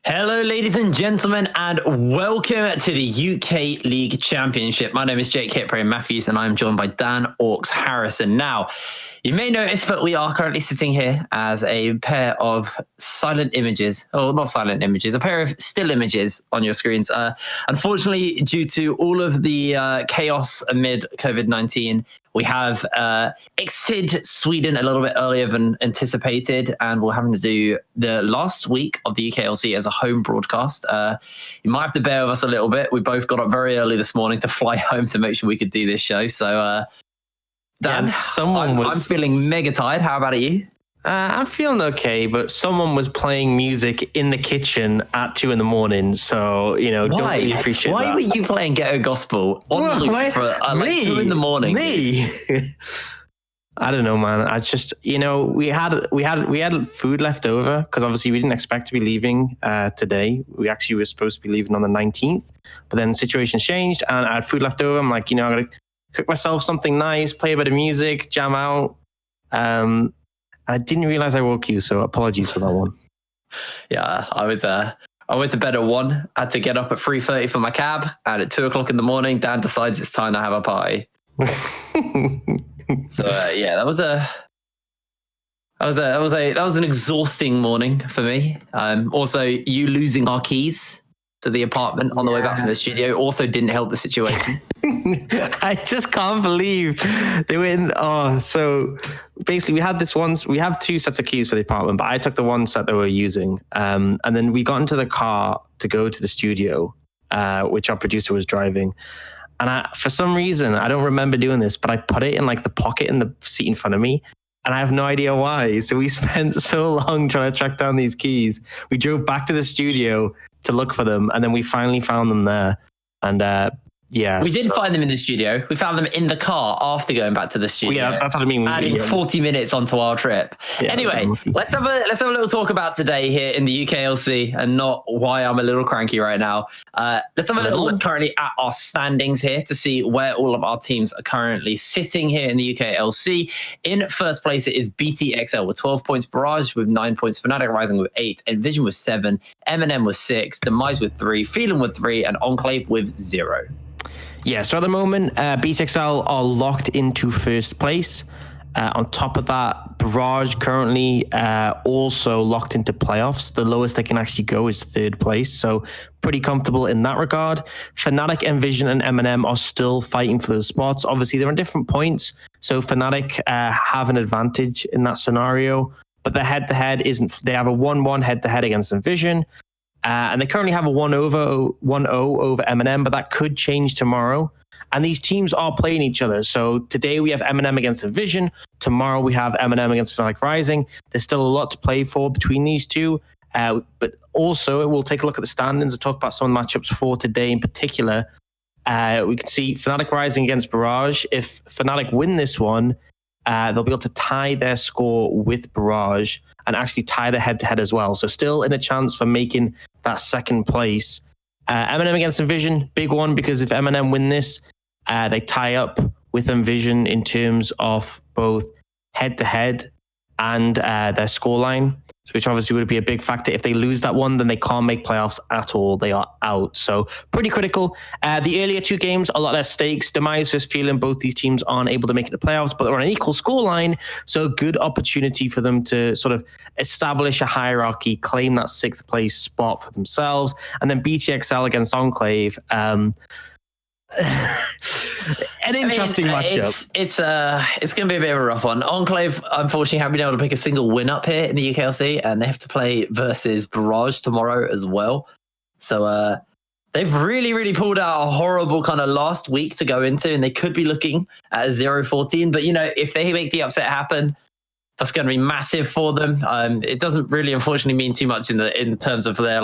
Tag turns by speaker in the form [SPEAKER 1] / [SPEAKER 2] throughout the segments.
[SPEAKER 1] Hello, ladies and gentlemen, and welcome to the UK League Championship. My name is Jake Kipray Matthews, and I'm joined by Dan Orks Harrison. Now, you may notice that we are currently sitting here as a pair of silent images, or not silent images, a pair of still images on your screens. Unfortunately, due to all of the chaos amid COVID-19, we have exited Sweden a little bit earlier than anticipated, and we're having to do the last week of the UKLC as a home broadcast. You might have to bear with us a little bit. We both got up very early this morning to fly home to make sure we could do this show. So, Dan, I'm feeling mega tired. How about you?
[SPEAKER 2] I'm feeling okay, but someone was playing music in the kitchen at 2 a.m. So, don't really appreciate that.
[SPEAKER 1] Why were you playing Ghetto Gospel on loop for like 2 a.m?
[SPEAKER 2] Me? I don't know, man. I just, we had food left over because obviously we didn't expect to be leaving today. We actually were supposed to be leaving on the 19th, but then the situation changed and I had food left over. I'm like, I'm going to cook myself something nice, play a bit of music, jam out. I didn't realize I woke you, so apologies for that one.
[SPEAKER 1] Yeah, I went to bed at 1, had to get up at 3:30 for my cab, and at 2 o'clock in the morning, Dan decides it's time to have a party. So yeah, that was an exhausting morning for me. Also, you losing our keys to the apartment on the way back from the studio also didn't help the situation.
[SPEAKER 2] I just can't believe they went. So basically, we have 2 sets of keys for the apartment, but I took the one set that we were using, and then we got into the car to go to the studio, which our producer was driving. And for some reason, I don't remember doing this, but I put it in like the pocket in the seat in front of me. And I have no idea why. So we spent so long trying to track down these keys. We drove back to the studio to look for them. And then we finally found them there. And yeah.
[SPEAKER 1] We didn't find them in the studio. We found them in the car after going back to the studio.
[SPEAKER 2] Yeah, that's what I mean.
[SPEAKER 1] Adding 40 minutes onto our trip. Yeah, anyway, let's have a little talk about today here in the UKLC and not why I'm a little cranky right now. Let's have a little look currently at our standings here to see where all of our teams are currently sitting here in the UKLC. In first place, it is BTXL with 12 points, Barrage with 9 points, Fnatic Rising with 8, Envision with 7, M&M with 6, Demise with 3, Phelan with 3, and Enclave with 0.
[SPEAKER 2] Yeah, so at the moment, BTXL are locked into first place. On top of that, Barrage currently also locked into playoffs. The lowest they can actually go is third place, so pretty comfortable in that regard. Fnatic, Envision, and M&M are still fighting for those spots. Obviously, they're on different points, so Fnatic have an advantage in that scenario, but the head-to-head isn't. They have a 1-1 head-to-head against Envision. And they currently have a 1-0 over M&M, but that could change tomorrow. And these teams are playing each other. So today we have M&M against Envision. Tomorrow we have M&M against Fnatic Rising. There's still a lot to play for between these two. But also we'll take a look at the standings and talk about some of the matchups for today in particular. We can see Fnatic Rising against Barrage. If Fnatic win this one, they'll be able to tie their score with Barrage and actually tie the head-to-head as well. So still in a chance for making that second place. M&M against Envision, big one, because if M&M win this, they tie up with Envision in terms of both head-to-head and their scoreline, which obviously would be a big factor. If they lose that one, then they can't make playoffs at all. They are out. So pretty critical. The earlier 2 games, a lot less stakes. Demise versus Phelan, both these teams aren't able to make it to playoffs, but they're on an equal scoreline. So a good opportunity for them to sort of establish a hierarchy, claim that 6th place spot for themselves. And then BTXL against Enclave. An interesting matchup.
[SPEAKER 1] It's going to be a bit of a rough one. Enclave, unfortunately, haven't been able to pick a single win up here in the UKLC, and they have to play versus Barrage tomorrow as well. So they've really, really pulled out a horrible kind of last week to go into, and they could be looking at a 0-14. But, if they make the upset happen, that's going to be massive for them. It doesn't really, unfortunately, mean too much in terms of their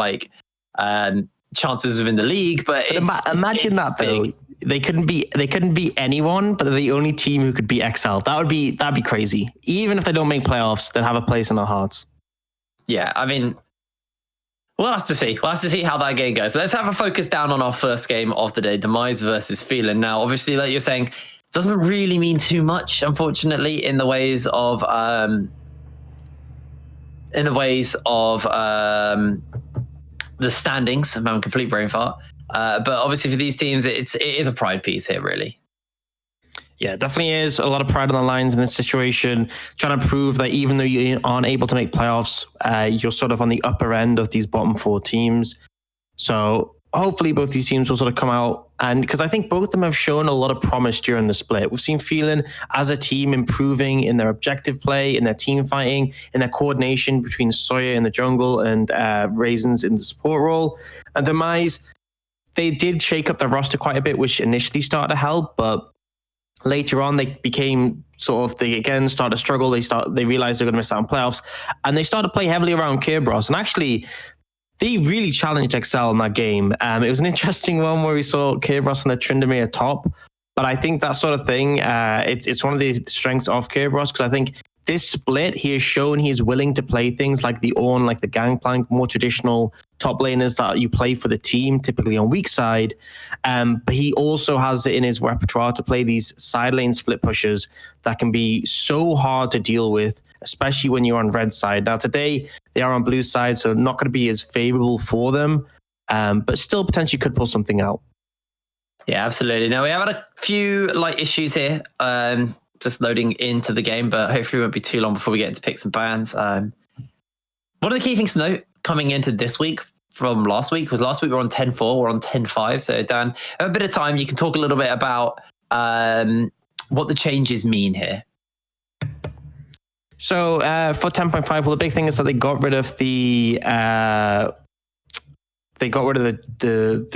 [SPEAKER 1] chances within the league. But
[SPEAKER 2] imagine that though. They couldn't beat anyone, but they're the only team who could beat XL. That'd be crazy. Even if they don't make playoffs, they'd have a place in our hearts.
[SPEAKER 1] Yeah, I mean, we'll have to see. We'll have to see how that game goes. Let's have a focus down on our first game of the day, Demise versus Phelan. Now, obviously, like you're saying, it doesn't really mean too much, unfortunately, in the ways of the standings. I'm having a complete brain fart. But obviously for these teams, it is a pride piece here, really.
[SPEAKER 2] Yeah, definitely is a lot of pride on the lines in this situation, trying to prove that even though you aren't able to make playoffs, you're sort of on the upper end of these bottom 4 teams. So hopefully both these teams will sort of come out, and because I think both of them have shown a lot of promise during the split. We've seen Phelan as a team improving in their objective play, in their team fighting, in their coordination between Sawyer in the jungle and Raisins in the support role. And Demise, they did shake up their roster quite a bit, which initially started to help, but later on, they became they again started to struggle. They realized they're going to miss out on playoffs, and they started to play heavily around Kerberos. And actually, they really challenged Excel in that game. It was an interesting one where we saw Kerberos and the Tryndamere top. But I think that sort of thing, it's one of the strengths of Kerberos, because I think this split, he has shown he is willing to play things like the Ornn, like the Gangplank, more traditional top laners that you play for the team, typically on weak side. But he also has it in his repertoire to play these side lane split pushers that can be so hard to deal with, especially when you're on red side. Now today, they are on blue side, so not going to be as favorable for them, but still potentially could pull something out.
[SPEAKER 1] Yeah, absolutely. Now we have had a few issues here. Just loading into the game, but hopefully it won't be too long before we get into picks and bans. One of the key things to note coming into this week from last week was we were on 10-4, we're on 10-5. So Dan, a bit of time, you can talk a little bit about what the changes mean here.
[SPEAKER 2] So for 10.5, well, the big thing is that they got rid of the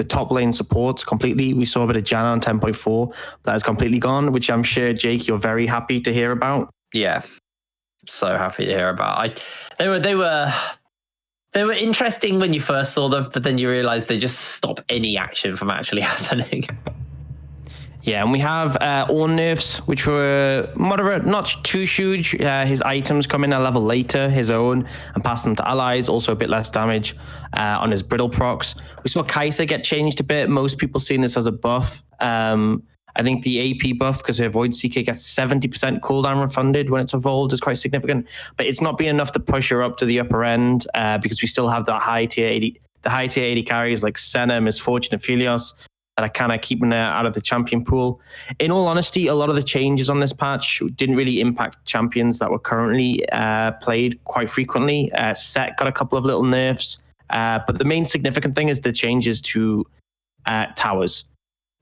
[SPEAKER 2] top lane supports completely. We saw a bit of Janna on 10.4. That is completely gone, which I'm sure, Jake, you're very happy to hear about.
[SPEAKER 1] Yeah, so happy to hear about. They were interesting when you first saw them, but then you realize they just stop any action from actually happening.
[SPEAKER 2] Yeah, and we have Ornn nerfs, which were moderate, not too huge. His items come in a level later, his own, and pass them to allies. Also a bit less damage on his brittle procs. We saw Kai'Sa get changed a bit. Most people seeing this as a buff. I think the AP buff, because her Void Seeker gets 70% cooldown refunded when it's evolved, is quite significant. But it's not been enough to push her up to the upper end because we still have that high tier 80 carries like Senna, Misfortune, and Phelios that are kind of keeping her out of the champion pool. In all honesty, a lot of the changes on this patch didn't really impact champions that were currently played quite frequently. Set got a couple of little nerfs, but the main significant thing is the changes to towers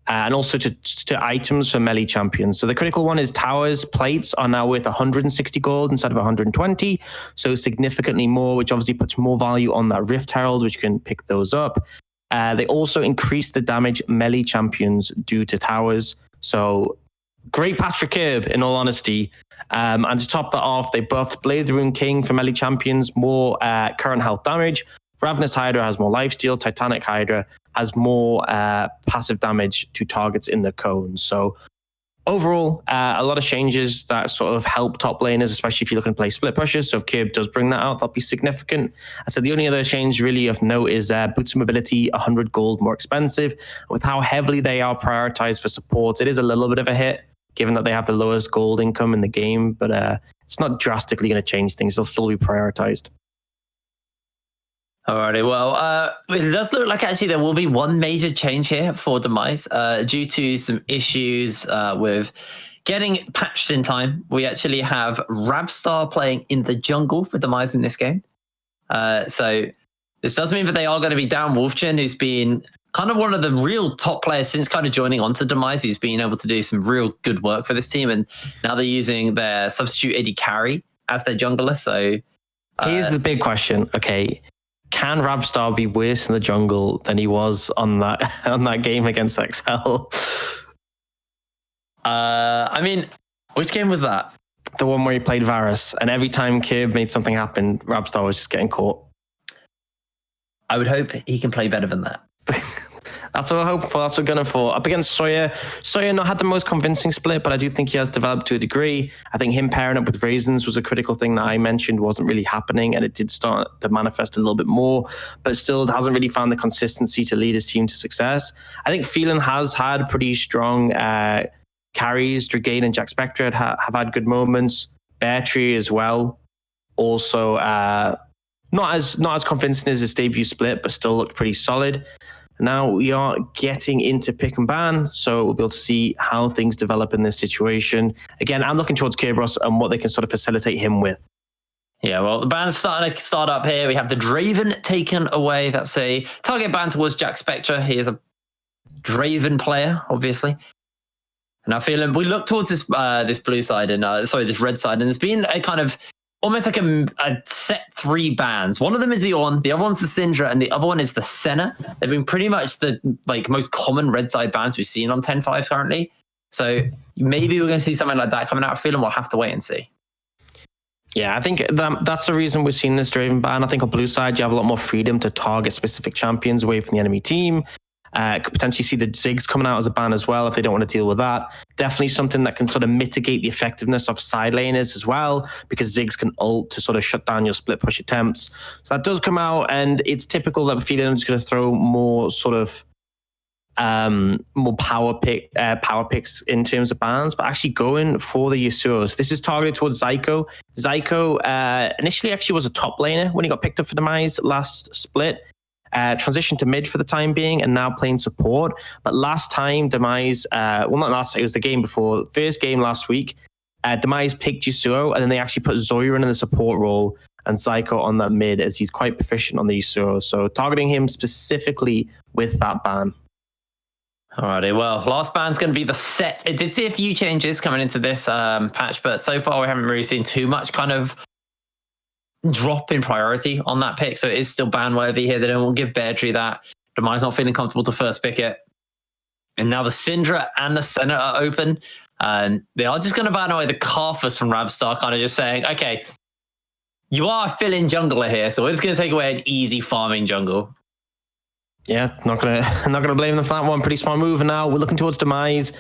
[SPEAKER 2] and also to items for melee champions. So the critical one is towers. Plates are now worth 160 gold instead of 120, so significantly more, which obviously puts more value on that Rift Herald, which can pick those up. They also increased the damage melee champions do to towers. So great patch for Kerb, in all honesty. And to top that off, they buffed Blade the Rune King for melee champions, more current health damage. Ravenous Hydra has more lifesteal. Titanic Hydra has more passive damage to targets in the cone. So overall, a lot of changes that sort of help top laners, especially if you're looking to play split pushes. So if Kerb does bring that out, that'll be significant. I said the only other change really of note is boots of mobility, 100 gold more expensive. With how heavily they are prioritized for support, it is a little bit of a hit, given that they have the lowest gold income in the game. But it's not drastically going to change things. They'll still be prioritized.
[SPEAKER 1] Alrighty, well, it does look like actually there will be one major change here for Demise due to some issues with getting patched in time. We actually have Rabstar playing in the jungle for Demise in this game. So this does mean that they are going to be down Wolfchen, who's been kind of one of the real top players since kind of joining onto Demise. He's been able to do some real good work for this team, and now they're using their substitute AD carry as their jungler. So
[SPEAKER 2] here's the big question. Okay. Can Rabstar be worse in the jungle than he was on that game against XL?
[SPEAKER 1] I mean, which game was that?
[SPEAKER 2] The one where he played Varus, and every time Kerb made something happen, Rabstar was just getting caught.
[SPEAKER 1] I would hope he can play better than that.
[SPEAKER 2] That's what we're hoping for. That's what we're going for. Up against Sawyer. Sawyer not had the most convincing split, but I do think he has developed to a degree. I think him pairing up with Raisins was a critical thing that I mentioned wasn't really happening, and it did start to manifest a little bit more, but still hasn't really found the consistency to lead his team to success. I think Phelan has had pretty strong carries. Dragain and Jack Spectre have had good moments. Bear Tree as well. Also Not as convincing as his debut split, but still looked pretty solid. Now we are getting into pick and ban, so we'll be able to see how things develop in this situation. Again, I'm looking towards Kerberos and what they can sort of facilitate him with.
[SPEAKER 1] Yeah, well, the ban's starting to start up here. We have the Draven taken away. That's a target ban towards Jack Spectre. He is a Draven player, obviously. And I feel we look towards this this blue side and this red side, and there's been a kind of almost like a set 3 bans. One of them is the Ornn, the other one's the Syndra, and the other one is the Senna. They've been pretty much the most common red side bans we've seen on 10.5 currently. So maybe we're going to see something like that coming out. I feel we'll have to wait and see.
[SPEAKER 2] Yeah, I think that's the reason we're seeing this Draven ban. I think on blue side, you have a lot more freedom to target specific champions away from the enemy team. Could potentially see the Ziggs coming out as a ban as well if they don't want to deal with that. Definitely something that can sort of mitigate the effectiveness of side laners as well, because Ziggs can ult to sort of shut down your split push attempts. So that does come out, and it's typical that Phelan is going to throw more sort of more power picks in terms of bans, but actually going for the Yasuos. This is targeted towards Zyko. Zyko initially actually was a top laner when he got picked up for Demise last split. Transitioned to mid for the time being and now playing support. But last time Demise, well, not last time, it was the game before, first game last week, Demise picked Yasuo and then they actually put Zoya in the support role and Zyko on that mid as he's quite proficient on the Yasuo. So targeting him specifically with that ban.
[SPEAKER 1] Alrighty, well, last ban's going to be the set. It did see a few changes coming into this patch, but so far we haven't really seen too much kind of drop in priority on that pick, so it is still ban worthy here. They don't give Bear Tree that. Demise not feeling comfortable to first pick it, and now the Syndra and the Senna are open, and they are just going to ban away the Karthus from Rabstar, kind of just saying, okay, you are a fill-in jungler here, so we're just going to take away an easy farming jungle.
[SPEAKER 2] Yeah, not gonna blame them for that one. Pretty smart move. And now we're looking towards Demise.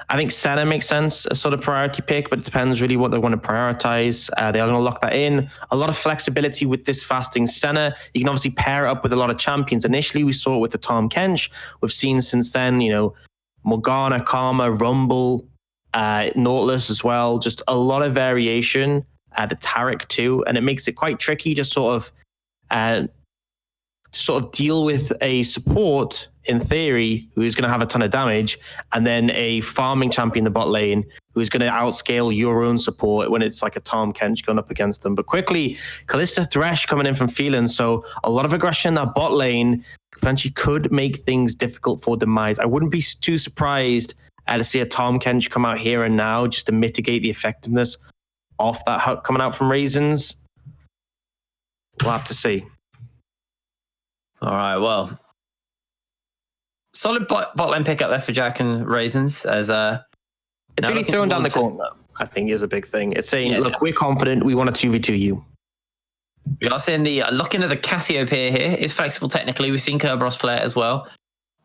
[SPEAKER 2] I think Senna makes sense, a sort of priority pick, but it depends really what they want to prioritize. They are going to lock that in. A lot of flexibility with this fasting Senna. You can obviously pair it up with a lot of champions. Initially, we saw it with the Tahm Kench. We've seen since then, Morgana, Karma, Rumble, Nautilus as well. Just a lot of variation. The Taric too, and it makes it quite tricky to sort of deal with a support in theory who is going to have a ton of damage, and then a farming champion in the bot lane who is going to outscale your own support when it's like a Tahm Kench going up against them. But quickly, Callista Thresh coming in from Phelan, so a lot of aggression in that bot lane potentially could make things difficult for Demise. I wouldn't be too surprised to see a Tahm Kench come out here and now just to mitigate the effectiveness of that hook coming out from Raisins. We'll have to see.
[SPEAKER 1] All right, well, solid bot lane pick up there for Jack and Raisins. As
[SPEAKER 2] it's really throwing down the gauntlet, I think, is a big thing. It's saying, look, we're confident, we want to 2v2 you.
[SPEAKER 1] We are seeing the looking at the Cassiopeia here is flexible technically. We've seen Kerberos play it as well.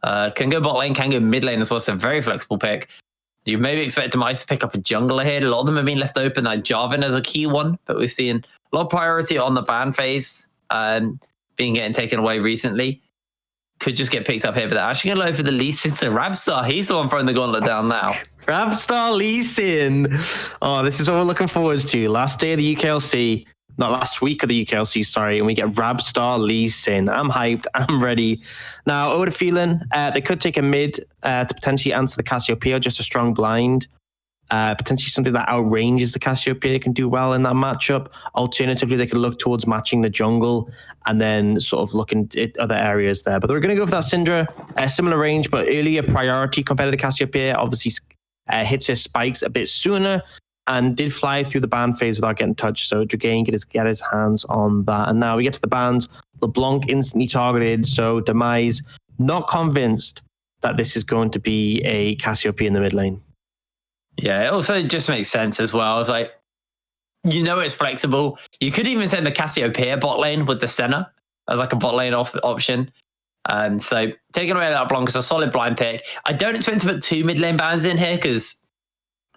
[SPEAKER 1] Can go bot lane, can go mid lane as well. So very flexible pick. You maybe expect Demise to pick up a jungler here. A lot of them have been left open, like Jarvan as a key one, but we've seen a lot of priority on the ban phase. Being getting taken away recently. Could just get picked up here, but they're actually going to go for the Lee Sin to Rabstar. He's the one throwing the gauntlet down now.
[SPEAKER 2] Rabstar Lee Sin. Oh, this is what we're looking forward to. Last day of the UKLC, not last week of the UKLC, sorry, and we get Rabstar Lee Sin. I'm hyped. I'm ready. Now, over to Phelan. They could take a mid to potentially answer the Cassiopeia, just a strong blind. Potentially something that outranges the Cassiopeia can do well in that matchup. Alternatively, they could look towards matching the jungle and then sort of looking at other areas there. But they're going to go for that Syndra, similar range, but earlier priority compared to the Cassiopeia. Obviously, hits her spikes a bit sooner and did fly through the ban phase without getting touched. So Dragain get his hands on that. And now we get to the bans. LeBlanc instantly targeted. So Demise not convinced that this is going to be a Cassiopeia in the mid lane.
[SPEAKER 1] Yeah, it also just makes sense as well. It's like, it's flexible. You could even send the Cassiopeia bot lane with the Senna as like a bot lane option. So taking away that Blanc is a solid blind pick. I don't expect to put 2 mid lane bans in here because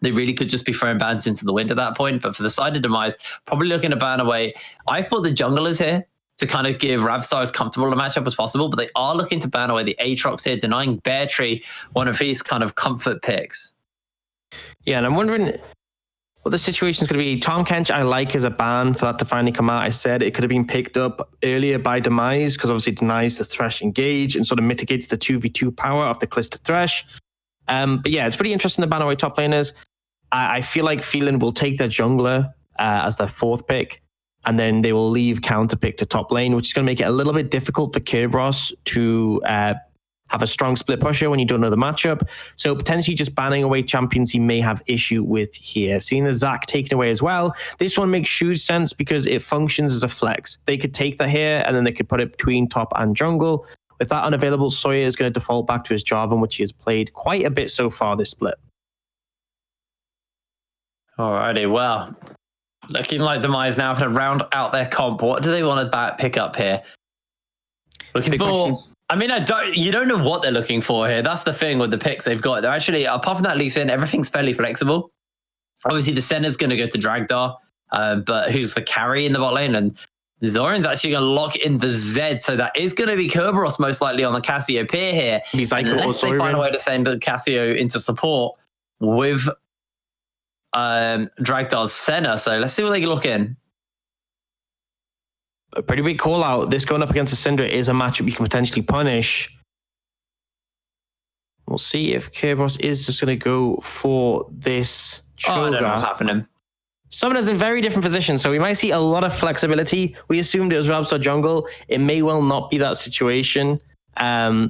[SPEAKER 1] they really could just be throwing bans into the wind at that point. But for the side of Demise, probably looking to ban away. I thought the junglers here to kind of give Rabstar as comfortable a matchup as possible, but they are looking to ban away the Aatrox here, denying Bear Tree one of his kind of comfort picks.
[SPEAKER 2] Yeah, and I'm wondering, Well, the situation is going to be Tom Kench. I like as a ban for that to finally come out. I said it could have been picked up earlier by Demise because obviously it denies the Thresh engage and sort of mitigates the 2v2 power of the Calista Thresh. But yeah, it's pretty interesting the ban away top laners. I feel like Phelan will take their jungler as their 4th pick, and then they will leave counter pick to top lane, which is going to make it a little bit difficult for Kerberos to have a strong split pusher when you don't know the matchup. So potentially just banning away champions he may have issue with here. Seeing the Zac taken away as well, this one makes huge sense because it functions as a flex. They could take that here and then they could put it between top and jungle. With that unavailable, Sawyer is going to default back to his Jarvan, which he has played quite a bit so far this split.
[SPEAKER 1] Alrighty, well, looking like Demise now going to round out their comp. What do they want to pick up here? Looking for... I mean, you don't know what they're looking for here. That's the thing with the picks they've got. They're actually, apart from that Lee Sin, everything's fairly flexible. Obviously, the center's going to go to Dragdar, but who's the carry in the bot lane? And Zoran's actually going to lock in the Zed, so that is going to be Kerberos most likely on the Cassiopeia here. Unless they find a way to send the Cassio into support with Dragdar's center. So let's see what they can look in.
[SPEAKER 2] A pretty big call out. This going up against the Syndra is a matchup you can potentially punish. We'll see if Kerberos is just going to go for this Cho'Gath.
[SPEAKER 1] I don't know what's happening.
[SPEAKER 2] Summoner's in very different positions, so we might see a lot of flexibility. We assumed it was Rabstar jungle. It may well not be that situation. I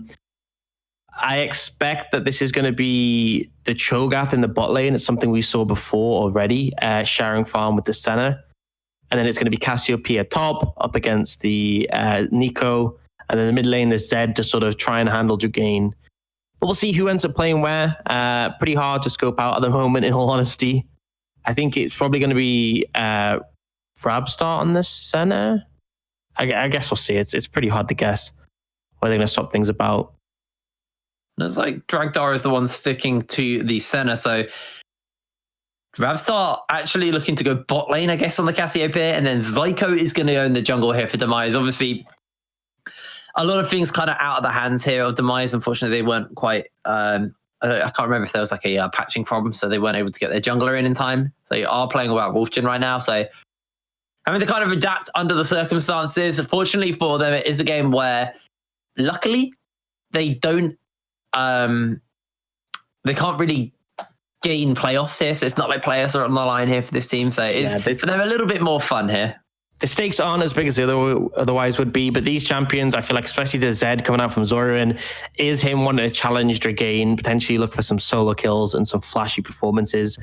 [SPEAKER 2] expect that this is going to be the Cho'Gath in the bot lane. It's something we saw before already, sharing farm with the center. And then it's going to be Cassiopeia top up against the Nico. And then the mid lane, there's Zed to sort of try and handle Jugane. But we'll see who ends up playing where. Pretty hard to scope out at the moment, in all honesty. I think it's probably going to be Rabstar on the center. I guess we'll see. It's pretty hard to guess where they're going to swap things about.
[SPEAKER 1] Looks like Dragdar is the one sticking to the center. So Rabstar actually looking to go bot lane, I guess, on the Cassiopeia, and then Zyko is going to go in the jungle here for Demise. Obviously, a lot of things kind of out of the hands here of Demise. Unfortunately, they weren't quite... I can't remember if there was like a patching problem, so they weren't able to get their jungler in time. So they are playing without Wolfgen right now, so having to kind of adapt under the circumstances. Fortunately for them, it is a game where, luckily, they don't... they can't really gain playoffs here, so it's not like players are on the line here for this team, so it's for them a little bit more fun here.
[SPEAKER 2] The stakes aren't as big as they otherwise would be, but these champions, I feel like, especially the Zed coming out from Zoran, is him wanting to challenge Dragane, potentially look for some solo kills and some flashy performances.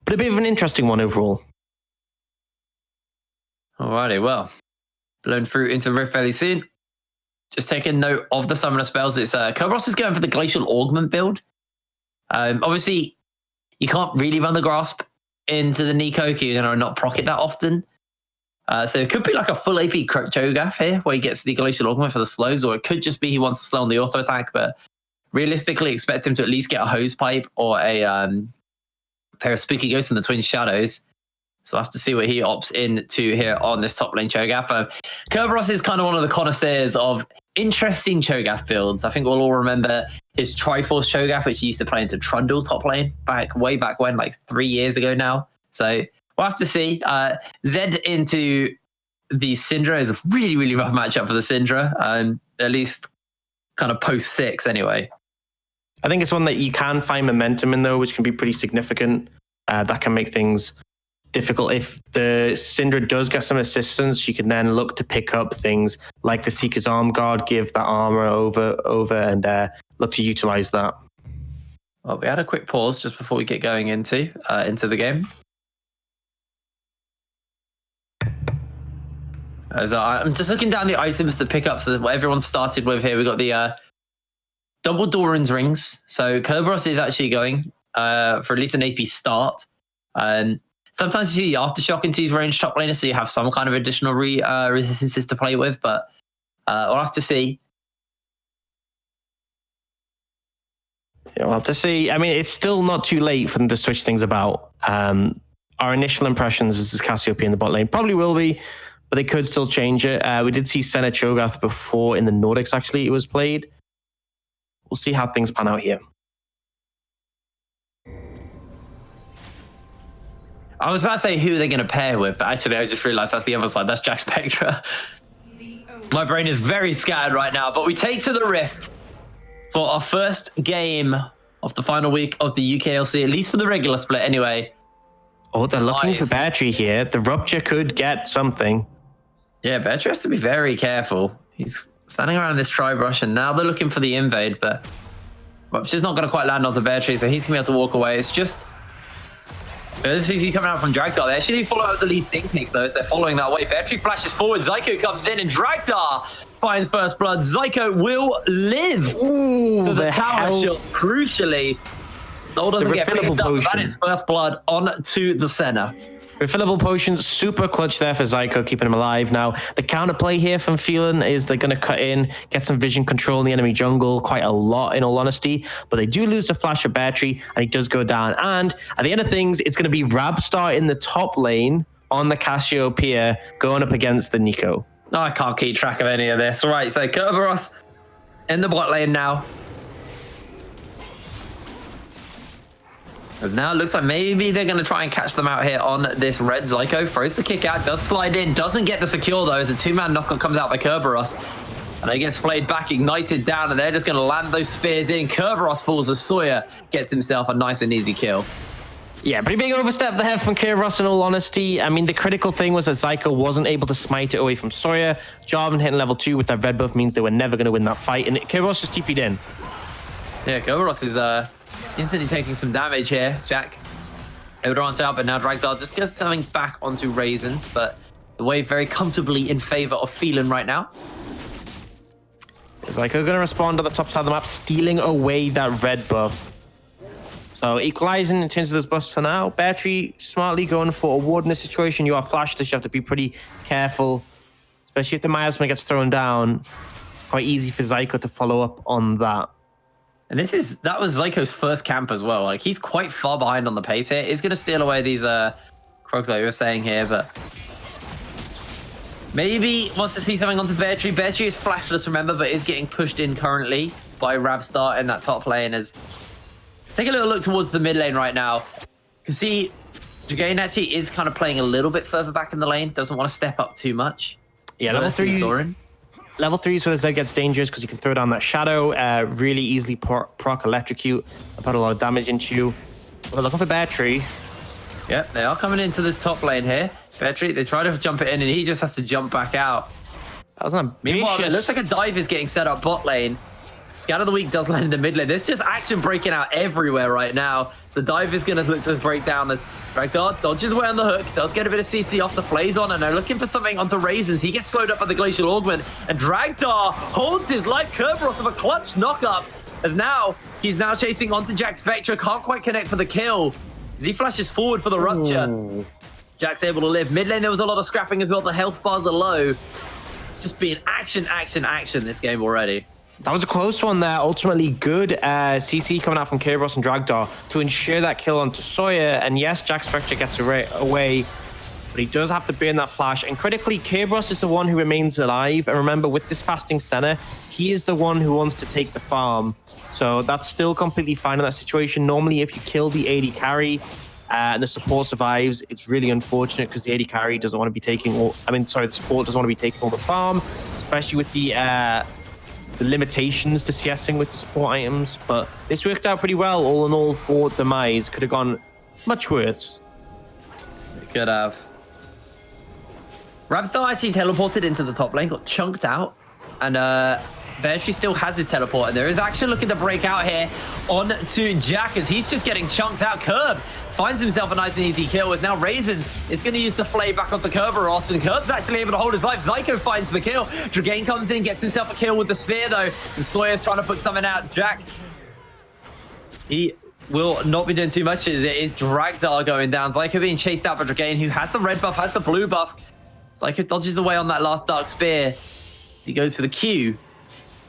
[SPEAKER 2] But a bit of an interesting one overall.
[SPEAKER 1] Alrighty, well, blown through into Rift fairly soon. Just taking note of the summoner spells. It's Kerberos is going for the Glacial Augment build. Obviously, you can't really run the Grasp into the Nico because you're going to not proc it that often. So it could be like a full AP Cho'Gath here where he gets the Glacial Augment for the slows, or it could just be he wants to slow on the auto attack, but realistically expect him to at least get a Hose Pipe or a pair of Spooky Ghosts in the Twin Shadows. So we'll have to see what he opts into here on this top lane Cho'Gath. Kerberos is kind of one of the connoisseurs of interesting Cho'Gath builds. I think we'll all remember his Triforce Cho'Gath, which he used to play into Trundle top lane way back when, like 3 years ago now. So we'll have to see. Zed into the Syndra is a really, really rough matchup for the Syndra, at least kind of post 6 anyway.
[SPEAKER 2] I think it's one that you can find momentum in, though, which can be pretty significant. That can make things difficult. If the Syndra does get some assistance, you can then look to pick up things like the Seeker's Arm Guard, give that armor over and look to utilize that.
[SPEAKER 1] Well, we had a quick pause just before we get going into the game. So I'm just looking down the items, the pickups that everyone started with here. We got the double Doran's rings. So Kerberos is actually going for at least an AP start. Sometimes you see the Aftershock into his range top laner, so you have some kind of additional resistances to play with, but we'll have to see.
[SPEAKER 2] Yeah, we'll have to see. I mean, it's still not too late for them to switch things about. Our initial impressions is Cassiopeia in the bot lane. Probably will be, but they could still change it. We did see Senna Cho'Gath before in the Nordics, actually, it was played. We'll see how things pan out here.
[SPEAKER 1] I was about to say who they're going to pair with, but actually I just realized that's the other side. That's Jack Spectra. My brain is very scattered right now, but we take to the Rift for our first game of the final week of the UKLC, at least for the regular split anyway.
[SPEAKER 2] Oh, they're looking for Battery here. The Rupture could get something. Yeah,
[SPEAKER 1] Battery has to be very careful. He's standing around this tri-brush, and now they're looking for the invade, but Rupture's not going to quite land onto Battery, so he's going to be able to walk away. It's just... This is coming out from Dragdar. They actually follow out the least technique, though, as they're following that way. Battery flashes forward. Zyko comes in, and Dragdar finds first blood. Zyko will live.
[SPEAKER 2] Ooh,
[SPEAKER 1] to the tower shot, crucially. Soul doesn't get picked up. That is first blood on to the center.
[SPEAKER 2] Refillable potions, super clutch there for Zyko, keeping him alive. Now, the counterplay here from Phelan is they're going to cut in, get some vision control in the enemy jungle, quite a lot in all honesty, but they do lose the flash of Battery, and he does go down. And at the end of things, it's going to be Rabstar in the top lane on the Cassiopeia going up against the Nico.
[SPEAKER 1] No, I can't keep track of any of this. All right, so Kerberos in the bot lane now. As now it looks like maybe they're going to try and catch them out here on this red. Zyko throws the kick out, does slide in, doesn't get the secure though, as a two-man knockup comes out by Kerberos. And he gets flayed back, ignited down, and they're just going to land those spears in. Kerberos falls as Sawyer gets himself a nice and easy kill.
[SPEAKER 2] Yeah, pretty big overstep there from Kerberos in all honesty. I mean, the critical thing was that Zyko wasn't able to smite it away from Sawyer. Jarvan hitting level 2 with that red buff means they were never going to win that fight, and Kerberos just TP'd in.
[SPEAKER 1] Yeah, Kerberos is instantly taking some damage here. Jack able to answer out, but now Dragdar just gets something back onto Raisins, but the wave very comfortably in favor of Phelan right now.
[SPEAKER 2] Zyko going to respond on the top side of the map, stealing away that red buff. So equalizing in terms of those buffs for now. Battery smartly going for a ward in this situation. You are flashed, so you have to be pretty careful, especially if the miasma gets thrown down. It's quite easy for Zyko to follow up on that.
[SPEAKER 1] And that was Zyko's first camp as well. Like, he's quite far behind on the pace here. He's going to steal away these Krogs like you were saying here, but maybe wants to see something onto Battery. Battery is flashless, remember, but is getting pushed in currently by Rabstar in that top lane. As let's take a little look towards the mid lane right now. You can see Dragain actually is kind of playing a little bit further back in the lane. Doesn't want to step up too much.
[SPEAKER 2] Yeah, level 3. Sorin. Level 3 is where the Zed gets dangerous because you can throw down that shadow, really easily proc electrocute, put a lot of damage into you. We're looking for Battery.
[SPEAKER 1] Yep, they are coming into this top lane here. Battery, they try to jump it in and he just has to jump back out.
[SPEAKER 2] That was ambitious.
[SPEAKER 1] Meanwhile, it looks like a dive is getting set up bot lane. Scout of the week does land in the mid lane. There's just action breaking out everywhere right now. So dive is going to look to break down this. Dragdar dodges away on the hook, does get a bit of CC off the Flazon, and they're looking for something onto Raisins. He gets slowed up by the Glacial Augment, and Dragdar holds his life. Kerberos with a clutch knockup, as now he's now chasing onto Jack Spectra. Can't quite connect for the kill. As he flashes forward for the Rupture. Ooh. Jack's able to live. Mid lane, there was a lot of scrapping as well. The health bars are low. It's just been action, action, action this game already.
[SPEAKER 2] That was a close one there. Ultimately good CC coming out from Kerberos and Dragdar to ensure that kill onto Sawyer. And yes, Jack Spectre gets away, but he does have to burn that flash. And critically, Kerberos is the one who remains alive. And remember, with this fasting center, he is the one who wants to take the farm. So that's still completely fine in that situation. Normally, if you kill the AD carry and the support survives, it's really unfortunate because the AD carry doesn't want to be taking all... the support doesn't want to be taking all the farm, especially with the limitations to CSing with the support items, but this worked out pretty well all in all for Demise. Could have gone much worse.
[SPEAKER 1] It could have. Rabstar actually teleported into the top lane, got chunked out, and Battery still has his teleport, and there is action looking to break out here onto Jack as he's just getting chunked out. Curb finds himself a nice and easy kill as now Raisins is going to use the flay back onto Kerberos, and Curb's actually able to hold his life. Zyko finds the kill. Dragain comes in, gets himself a kill with the spear though. And Sawyer's trying to put something out. Jack, he will not be doing too much as it is Dragdar going down. Zyko being chased out by Dragain, who has the red buff, has the blue buff. Zyko dodges away on that last dark spear as he goes for the Q.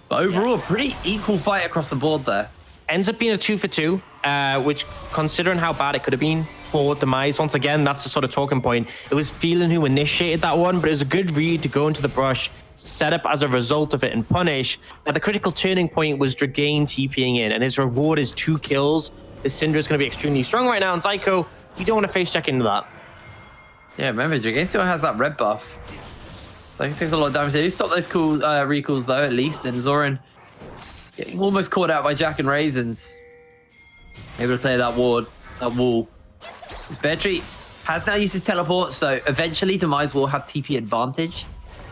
[SPEAKER 1] But overall, a pretty equal fight across the board there.
[SPEAKER 2] Ends up being a 2-for-2, which, considering how bad it could have been for Demise, once again, that's the sort of talking point. It was Phelan who initiated that one, but it was a good read to go into the brush, set up as a result of it, and punish. Now, the critical turning point was Dragain TPing in, and his reward is 2 kills. This Syndra is going to be extremely strong right now, and Zyko, you don't want to face check into that.
[SPEAKER 1] Yeah, remember, Dragain still has that red buff. So he takes a lot of damage. They do stop those cool recalls, though, at least. And Zoran getting almost caught out by Jack and Raisins. Able to play that wall. This Bear Tree has now used his teleport, so eventually Demise will have TP advantage.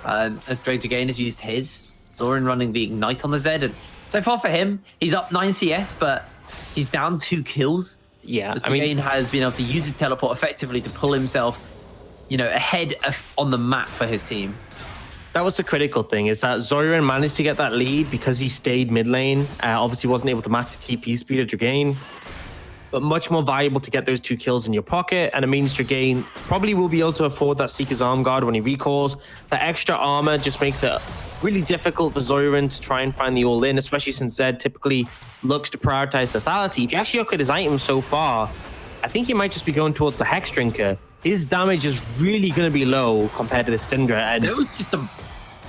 [SPEAKER 1] As Dragain has used his. Zoran running the Ignite on the Zed. And so far for him, he's up 9 CS, but he's down 2 kills.
[SPEAKER 2] Yeah,
[SPEAKER 1] Dragain has been able to use his teleport effectively to pull himself, ahead on the map for his team.
[SPEAKER 2] That was the critical thing, is that Zoran managed to get that lead because he stayed mid lane. Obviously wasn't able to match the TP speed of Dragain, but much more valuable to get those 2 kills in your pocket. And it means Dragain probably will be able to afford that Seeker's Arm Guard when he recalls. The extra armor just makes it really difficult for Zoran to try and find the all-in, especially since Zed typically looks to prioritize lethality. If you actually look at his items so far, I think he might just be going towards the Hex Drinker. His damage is really going to be low compared to the Syndra. And
[SPEAKER 1] it was just an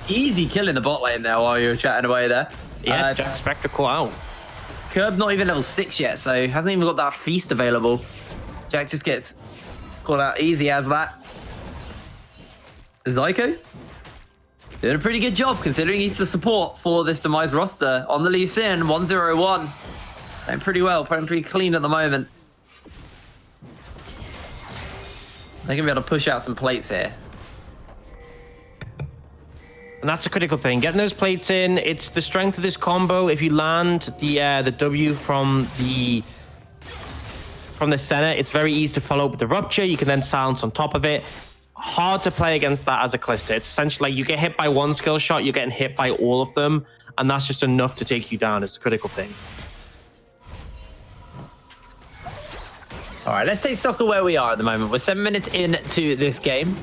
[SPEAKER 1] easy kill in the bot lane there while you were chatting away there.
[SPEAKER 2] Yeah, Jack Spectre caught out.
[SPEAKER 1] Curb not even level 6 yet, so hasn't even got that feast available. Jack just gets caught out easy as that. Zyko doing a pretty good job considering he's the support for this Demise roster on the Lee Sin 1-0-1. Playing pretty well, playing pretty clean at the moment. They're going to be able to push out some plates here.
[SPEAKER 2] And that's the critical thing. Getting those plates in, it's the strength of this combo. If you land the W from the center, it's very easy to follow up with the Rupture. You can then silence on top of it. Hard to play against that as a Calista. It's essentially like you get hit by one skill shot, you're getting hit by all of them, and that's just enough to take you down. It's the critical thing.
[SPEAKER 1] All right, let's take stock of where we are at the moment. We're 7 minutes into this game.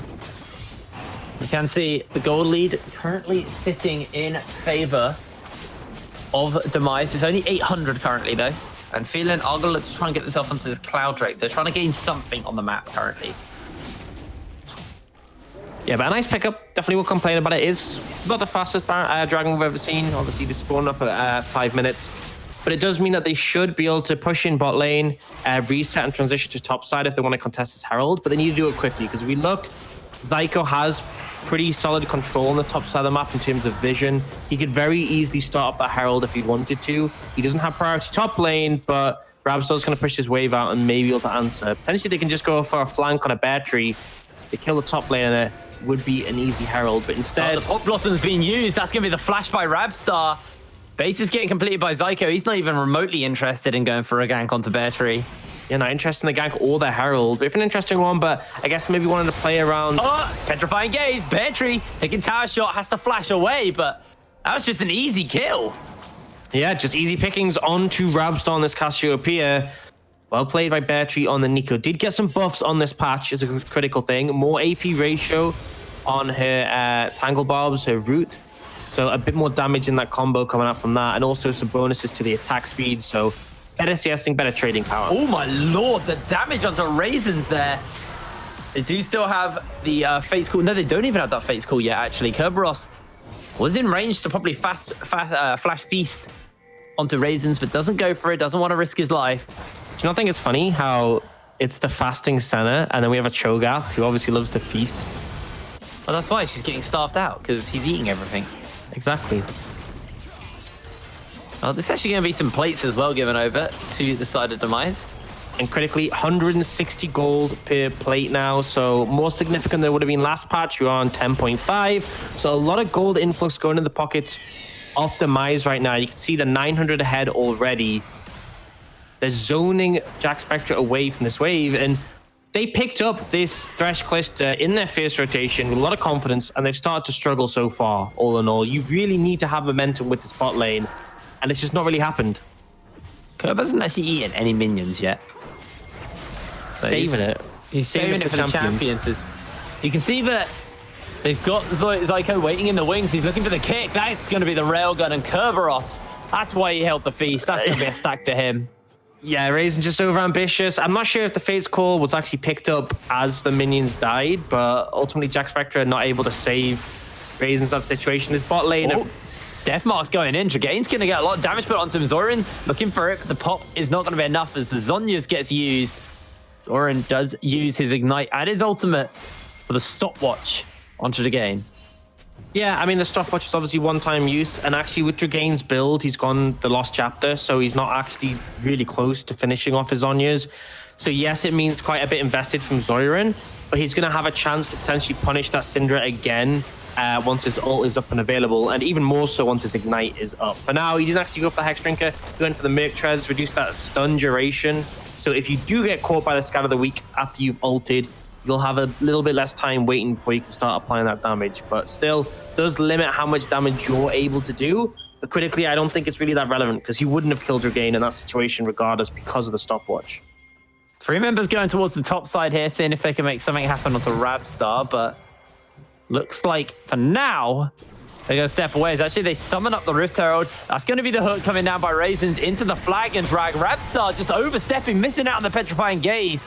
[SPEAKER 1] We can see the gold lead currently sitting in favor of Demise. It's only 800 currently, though. And Phelan are going to look to try and get themselves onto this Cloud Drake. So they're trying to gain something on the map currently.
[SPEAKER 2] Yeah, but a nice pickup. Definitely will complain about it. Is not the fastest dragon we've ever seen. Obviously, they spawned up at 5 minutes. But it does mean that they should be able to push in bot lane, reset and transition to top side if they want to contest this Herald. But they need to do it quickly because we look, Zyko has pretty solid control on the top side of the map in terms of vision. He could very easily start up that Herald if he wanted to. He doesn't have priority top lane, but Rabsdor's going to push his wave out and maybe able to answer. Potentially, they can just go for a flank on a Bear Tree. They kill the top lane and it would be an easy Herald. But instead...
[SPEAKER 1] the Pop Blossom's being used. That's going to be the flash by Rabstar. Base is getting completed by Zyko. He's not even remotely interested in going for a gank onto Bear Tree.
[SPEAKER 2] Yeah, not interested in the gank or the Herald. Bit of an interesting one, but I guess maybe wanted to play around.
[SPEAKER 1] Oh, Petrifying Gaze. Bear Tree taking tower shot, has to flash away, but that was just an easy kill.
[SPEAKER 2] Yeah, just easy pickings onto Rabstar on this Cassiopeia. Well played by Bear Tree on the Nico. Did get some buffs on this patch is a critical thing. More AP ratio on her Tangle Barbs, her Root. So a bit more damage in that combo coming out from that, and also some bonuses to the attack speed. So better CSing, better trading power.
[SPEAKER 1] Oh my lord, the damage onto Raisins there. They do still have the Fate's Call. No, they don't even have that Fate's Call yet, actually. Kerberos was in range to probably flash Feast onto Raisins, but doesn't go for it, doesn't want to risk his life.
[SPEAKER 2] Do you not think it's funny how it's the fasting Senna, and then we have a Cho'Gath who obviously loves to feast?
[SPEAKER 1] Well, that's why she's getting starved out, because he's eating everything.
[SPEAKER 2] Exactly.
[SPEAKER 1] Well, there's actually going to be some plates as well given over to the side of Demise.
[SPEAKER 2] And critically, 160 gold per plate now. So more significant than it would have been last patch. You're on 10.5. So a lot of gold influx going in the pockets of Demise right now. You can see the 900 ahead already. They're zoning Jack Spectre away from this wave. And they picked up this Thresh Calista in their first rotation with a lot of confidence, and they've started to struggle so far, all in all. You really need to have momentum with the bot lane, and it's just not really happened.
[SPEAKER 1] Curb hasn't actually eaten any minions yet. So
[SPEAKER 2] saving it.
[SPEAKER 1] He's saving it for the champions. You can see that they've got Zyko waiting in the wings. He's looking for the kick. That's going to be the railgun, and Kerberos. That's why he held the feast. That's going to be a stack to him.
[SPEAKER 2] Yeah, Raisin's just overambitious. I'm not sure if the Fate's Call was actually picked up as the minions died, but ultimately Jack Spectre not able to save Raisin's that situation. This bot lane of
[SPEAKER 1] Deathmark's going in. Dragain's going to get a lot of damage put onto him. Zoran looking for it, but the pop is not going to be enough as the Zhonya's gets used. Zoran does use his Ignite and his ultimate for the stopwatch onto the game.
[SPEAKER 2] Yeah, I mean, the stopwatch is obviously one-time use, and actually with Dragain's build, he's gone the lost chapter, so he's not actually really close to finishing off his Zhonya's. So yes, it means quite a bit invested from Zoran, but he's going to have a chance to potentially punish that Syndra again once his ult is up and available, and even more so once his Ignite is up. For now, he didn't actually go for the Hex Drinker, he went for the Merc Treads, reduce that stun duration. So if you do get caught by the Scat of the Week after you've ulted, you'll have a little bit less time waiting before you can start applying that damage, but still does limit how much damage you're able to do. But critically, I don't think it's really that relevant because he wouldn't have killed Dragain in that situation regardless because of the stopwatch.
[SPEAKER 1] 3 members going towards the top side here, seeing if they can make something happen onto Rabstar, but looks like for now, they're going to step away. Actually, they summon up the Rift Herald. That's going to be the hook coming down by Raisins into the flag and drag. Rabstar just overstepping, missing out on the Petrifying Gaze.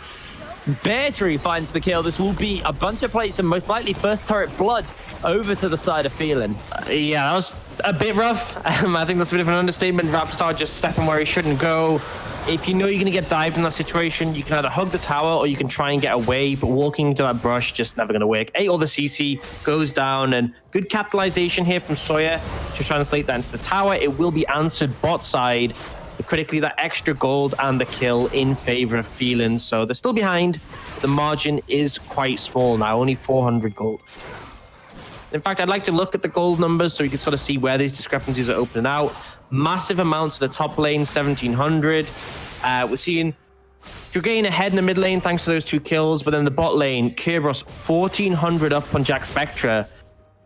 [SPEAKER 1] Bear Tree finds the kill. This will be a bunch of plates and most likely first turret blood over to the side of Phelan.
[SPEAKER 2] Yeah, that was a bit rough. I think that's a bit of an understatement. Rabstar just stepping where he shouldn't go. If you know you're going to get dived in that situation, you can either hug the tower or you can try and get away, but walking into that brush just never going to work. Or the CC goes down, and good capitalization here from Sawyer to translate that into the tower. It will be answered bot side. But critically, that extra gold and the kill in favor of Phelan. So they're still behind. The margin is quite small now, only 400 gold. In fact, I'd like to look at the gold numbers so you can sort of see where these discrepancies are opening out. Massive amounts of the top lane, 1,700. We're seeing Dragain ahead in the mid lane thanks to those 2 kills. But then the bot lane, Kerberos 1,400 up on Jack Spectra.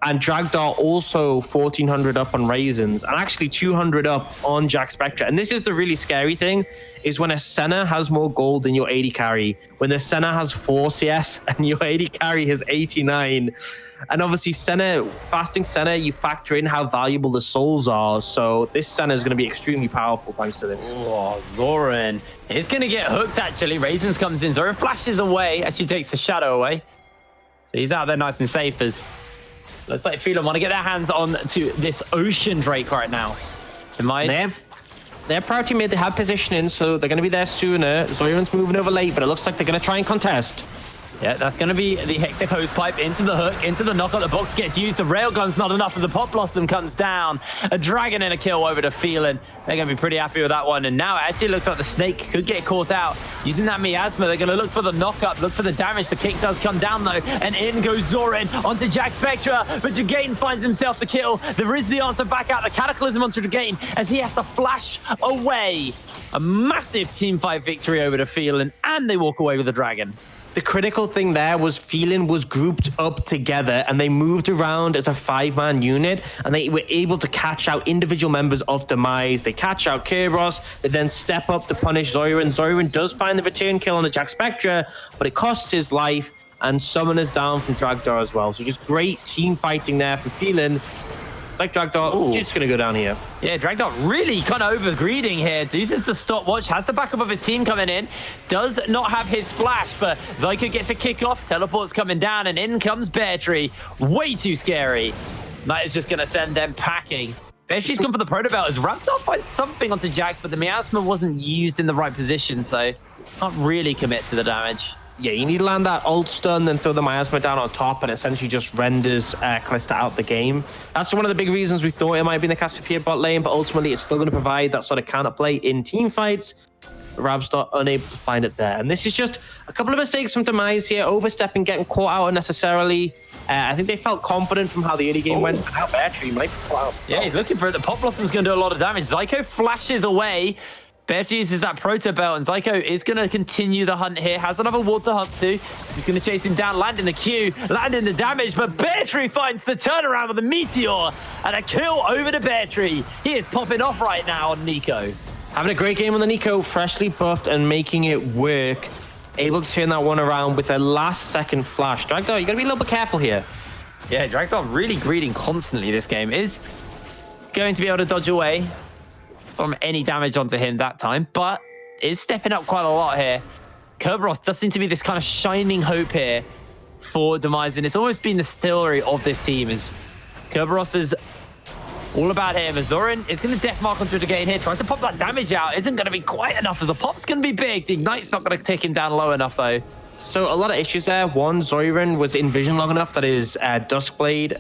[SPEAKER 2] And Dragdar also 1,400 up on Raisins, and actually 200 up on Jack Spectra. And this is the really scary thing, is when a Senna has more gold than your AD carry. When the Senna has 4 CS and your AD carry has 89. And obviously Senna, fasting Senna, you factor in how valuable the souls are. So this Senna is going to be extremely powerful thanks to this.
[SPEAKER 1] Oh, Zoran is going to get hooked actually. Raisins comes in, Zoran flashes away, actually takes the shadow away. So he's out there nice and safe as looks like Phelan want to get their hands on to this Ocean Drake right now. Demise.
[SPEAKER 2] Their priority mid, they have positioning, so they're going to be there sooner. Zoran's moving over late, but it looks like they're going to try and contest.
[SPEAKER 1] Yeah, that's going to be the Hectic Hosepipe into the hook, into the knockout. The box gets used. The Railgun's not enough, and the Pop Blossom comes down. A Dragon and a kill over to Phelan. They're going to be pretty happy with that one. And now it actually looks like the Snake could get caught out. Using that Miasma, they're going to look for the knockup, look for the damage. The kick does come down, though. And in goes Zoran onto Jack Spectra. But Dragain finds himself the kill. There is the answer back out. The Cataclysm onto Dragain as he has to flash away. A massive team fight victory over to Phelan. And they walk away with the Dragon.
[SPEAKER 2] The critical thing there was Phelan was grouped up together and they moved around as a 5-man unit, and they were able to catch out individual members of Demise. They catch out Kerberos, they then step up to punish Zoran. Zoran does find the return kill on the Jack Spectra, but it costs his life, and Summoner's down from Dragdar as well. So just great team fighting there for Phelan. It's like Dragdar just going to go down here.
[SPEAKER 1] Yeah, Dragdar really kind of over-greeding here. Uses the stopwatch, has the backup of his team coming in. Does not have his flash, but Zyko gets a kick-off. Teleport's coming down, and in comes Bear Tree. Way too scary. That is just going to send them packing. Bear Tree's gone for the Proto Belt as Rabstar finds something onto Jack, but the Miasma wasn't used in the right position, so can't really commit to the damage.
[SPEAKER 2] Yeah, you need to land that ult stun, then throw the Miasma down on top, and essentially just renders Callista out the game. That's one of the big reasons we thought it might be in the Cassiopeia bot lane, but ultimately it's still going to provide that sort of counterplay in team fights. Rabstar unable to find it there. And this is just a couple of mistakes from Demise here, overstepping, getting caught out unnecessarily. I think they felt confident from how the early game went. Now Bear Tree might be caught out.
[SPEAKER 1] Yeah, he's looking for it. The Pop Blossom's going to do a lot of damage. Zyko flashes away. Bear Tree uses that Proto Belt, and Zyko is going to continue the hunt here. Has another ward to hunt to. He's going to chase him down, land in the Q, land in the damage, but Bear Tree finds the turnaround with the Meteor, and a kill over to Bear Tree. He is popping off right now on Nico.
[SPEAKER 2] Having a great game on the Nico, freshly buffed and making it work. Able to turn that one around with a last-second flash. Dragdar, you got to be a little bit careful here.
[SPEAKER 1] Yeah, Dragdar really greeding constantly this game. Is going to be able to dodge away from any damage onto him that time, but is stepping up quite a lot here. Kerberos does seem to be this kind of shining hope here for Demise, and it's almost been the story of this team. Is Kerberos is all about him. Zoran is going to death mark onto it again here, tries to pop that damage out. Isn't going to be quite enough as the pop's going to be big. The Ignite's not going to take him down low enough though.
[SPEAKER 2] So a lot of issues there. One, Zoran was in vision long enough that his Duskblade,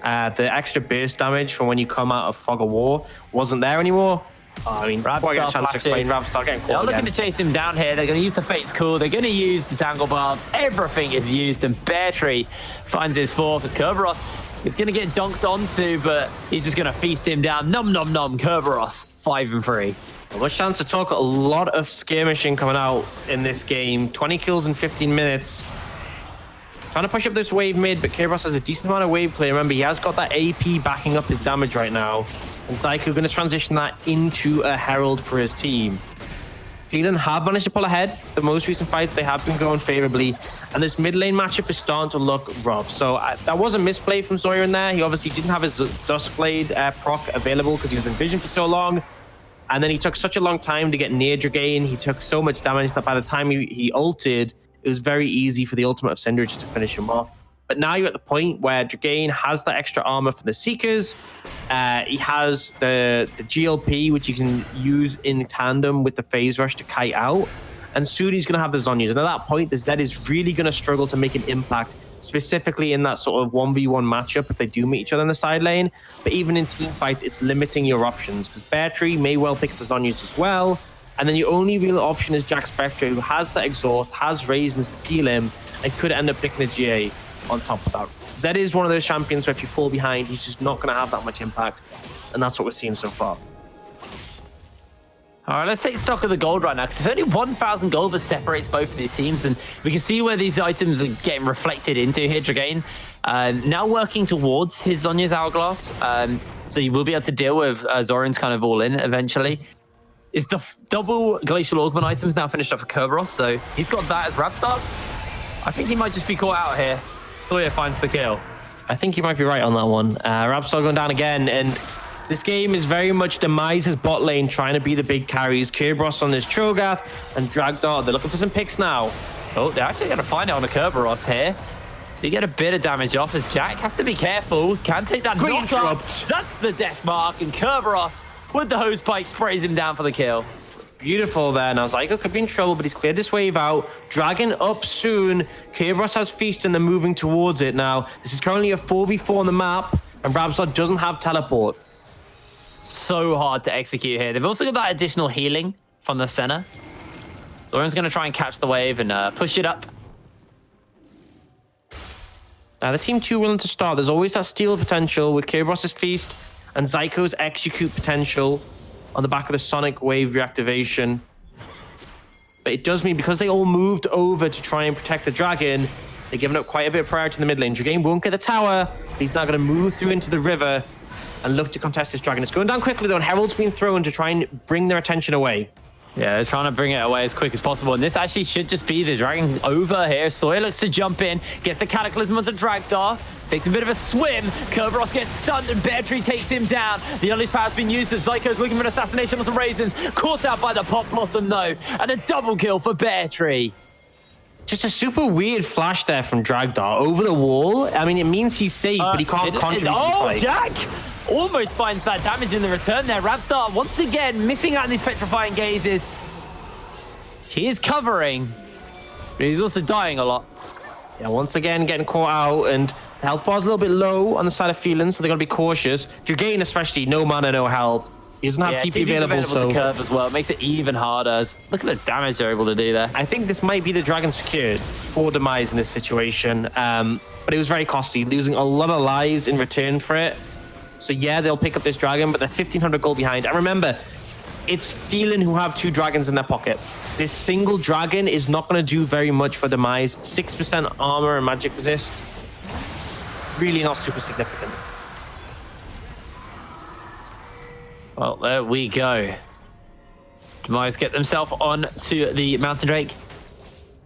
[SPEAKER 2] the extra burst damage from when you come out of Fog of War, wasn't there anymore. I mean, before I get a chance to explain, Rabstar getting caught
[SPEAKER 1] They're looking
[SPEAKER 2] again.
[SPEAKER 1] to chase him down here. They're going to use the Fate's Cool. They're going to use the Tangle Barbs. Everything is used, and Bear Tree finds his fourth as Kerberos is going to get dunked onto, but he's just going to feast him down. Nom, nom, nom. Kerberos, 5-3.
[SPEAKER 2] Not much chance to talk. A lot of skirmishing coming out in this game. 20 kills in 15 minutes. Trying to push up this wave mid, but Kerberos has a decent amount of wave play. Remember, he has got that AP backing up his damage right now. And Zyko going to transition that into a Herald for his team. Phelan have managed to pull ahead. The most recent fights, they have been going favorably. And this mid lane matchup is starting to look rough. So that was a misplay from Zoran there. He obviously didn't have his Duskblade proc available because he was in vision for so long. And then he took such a long time to get near Dragain. He took so much damage that by the time he ulted, it was very easy for the ultimate of Syndra just to finish him off. But now you're at the point where Dragain has that extra armor for the Seekers. He has the GLP, which you can use in tandem with the Phase Rush to kite out. And soon he's going to have the Zhonya's. And at that point, the Zed is really going to struggle to make an impact, specifically in that sort of 1v1 matchup if they do meet each other in the side lane. But even in team fights, it's limiting your options because Bear Tree may well pick up the Zhonya's as well. And then your only real option is Jack Spectre, who has that exhaust, has raisins to peel him, and could end up picking a GA on top of that. Zed is one of those champions where if you fall behind, he's just not going to have that much impact. And that's what we're seeing so far.
[SPEAKER 1] All right, let's take stock of the gold right now, because there's only 1,000 gold that separates both of these teams, and we can see where these items are getting reflected into here. Dragain now working towards his Zhonya's Hourglass, so you will be able to deal with Zoran's kind of all-in eventually. Is the double Glacial Augment items now finished up for Kerberos, so he's got that as Rabstar. I think he might just be caught out here. Sawyer finds the kill.
[SPEAKER 2] I think you might be right on that one. Rabstar going down again, and this game is very much Demise's bot lane trying to be the big carries. Kerberos on this Cho'Gath and Dragdar. They're looking for some picks now.
[SPEAKER 1] Oh, they're actually going to find it on a Kerberos here. They get a bit of damage off as Jack has to be careful. Can take that knock off. That's the death mark, and Kerberos with the hose pike sprays him down for the kill.
[SPEAKER 2] Beautiful there. Now Zyko could be in trouble, but he's cleared this wave out. Dragon up soon. Kerberos has Feast and they're moving towards it now. This is currently a 4v4 on the map, and Rabstar doesn't have teleport.
[SPEAKER 1] So hard to execute here. They've also got that additional healing from the center. Zoran's going to try and catch the wave and push it up.
[SPEAKER 2] Now the team too willing to start. There's always that steal potential with Kerberos' Feast and Zyko's execute potential on the back of the Sonic Wave reactivation. But it does mean because they all moved over to try and protect the Dragon, they're giving up quite a bit of priority in the mid lane. Dragain won't get the tower. He's now going to move through into the river and look to contest this Dragon. It's going down quickly though, and Herald's been thrown to try and bring their attention away.
[SPEAKER 1] Yeah, they're trying to bring it away as quick as possible. And this actually should just be the Dragon over here. Sawyer looks to jump in, gets the Cataclysm onto Dragdar, takes a bit of a swim. Kerberos gets stunned and Bear Tree takes him down. The Unleashed Power's been used as Zyko's looking for an assassination on some Raisins. Caught out by the Pop Blossom though. And a double kill for Bear Tree.
[SPEAKER 2] Just a super weird flash there from Dragdar over the wall. I mean, it means he's safe, but he can't contribute to the fight.
[SPEAKER 1] Jack almost finds that damage in the return there. Rabstar once again missing out on these petrifying gazes. He is covering, but he's also dying a lot.
[SPEAKER 2] Yeah, once again getting caught out, and the health bar's a little bit low on the side of Phelan, so they're going to be cautious. Dragain especially, no mana, no help. He doesn't have TP available, so
[SPEAKER 1] to curve as well. It makes it even harder. Look at the damage they're able to do there.
[SPEAKER 2] I think this might be the Dragon secured for Demise in this situation, but it was very costly, losing a lot of lives in return for it. So yeah, they'll pick up this Dragon, but they're 1,500 gold behind. And remember, it's Phelan who have 2 dragons in their pocket. This single Dragon is not going to do very much for Demise. 6% armor and magic resist. Really not super significant.
[SPEAKER 1] Well, there we go. Demise get themselves on to the Mountain Drake.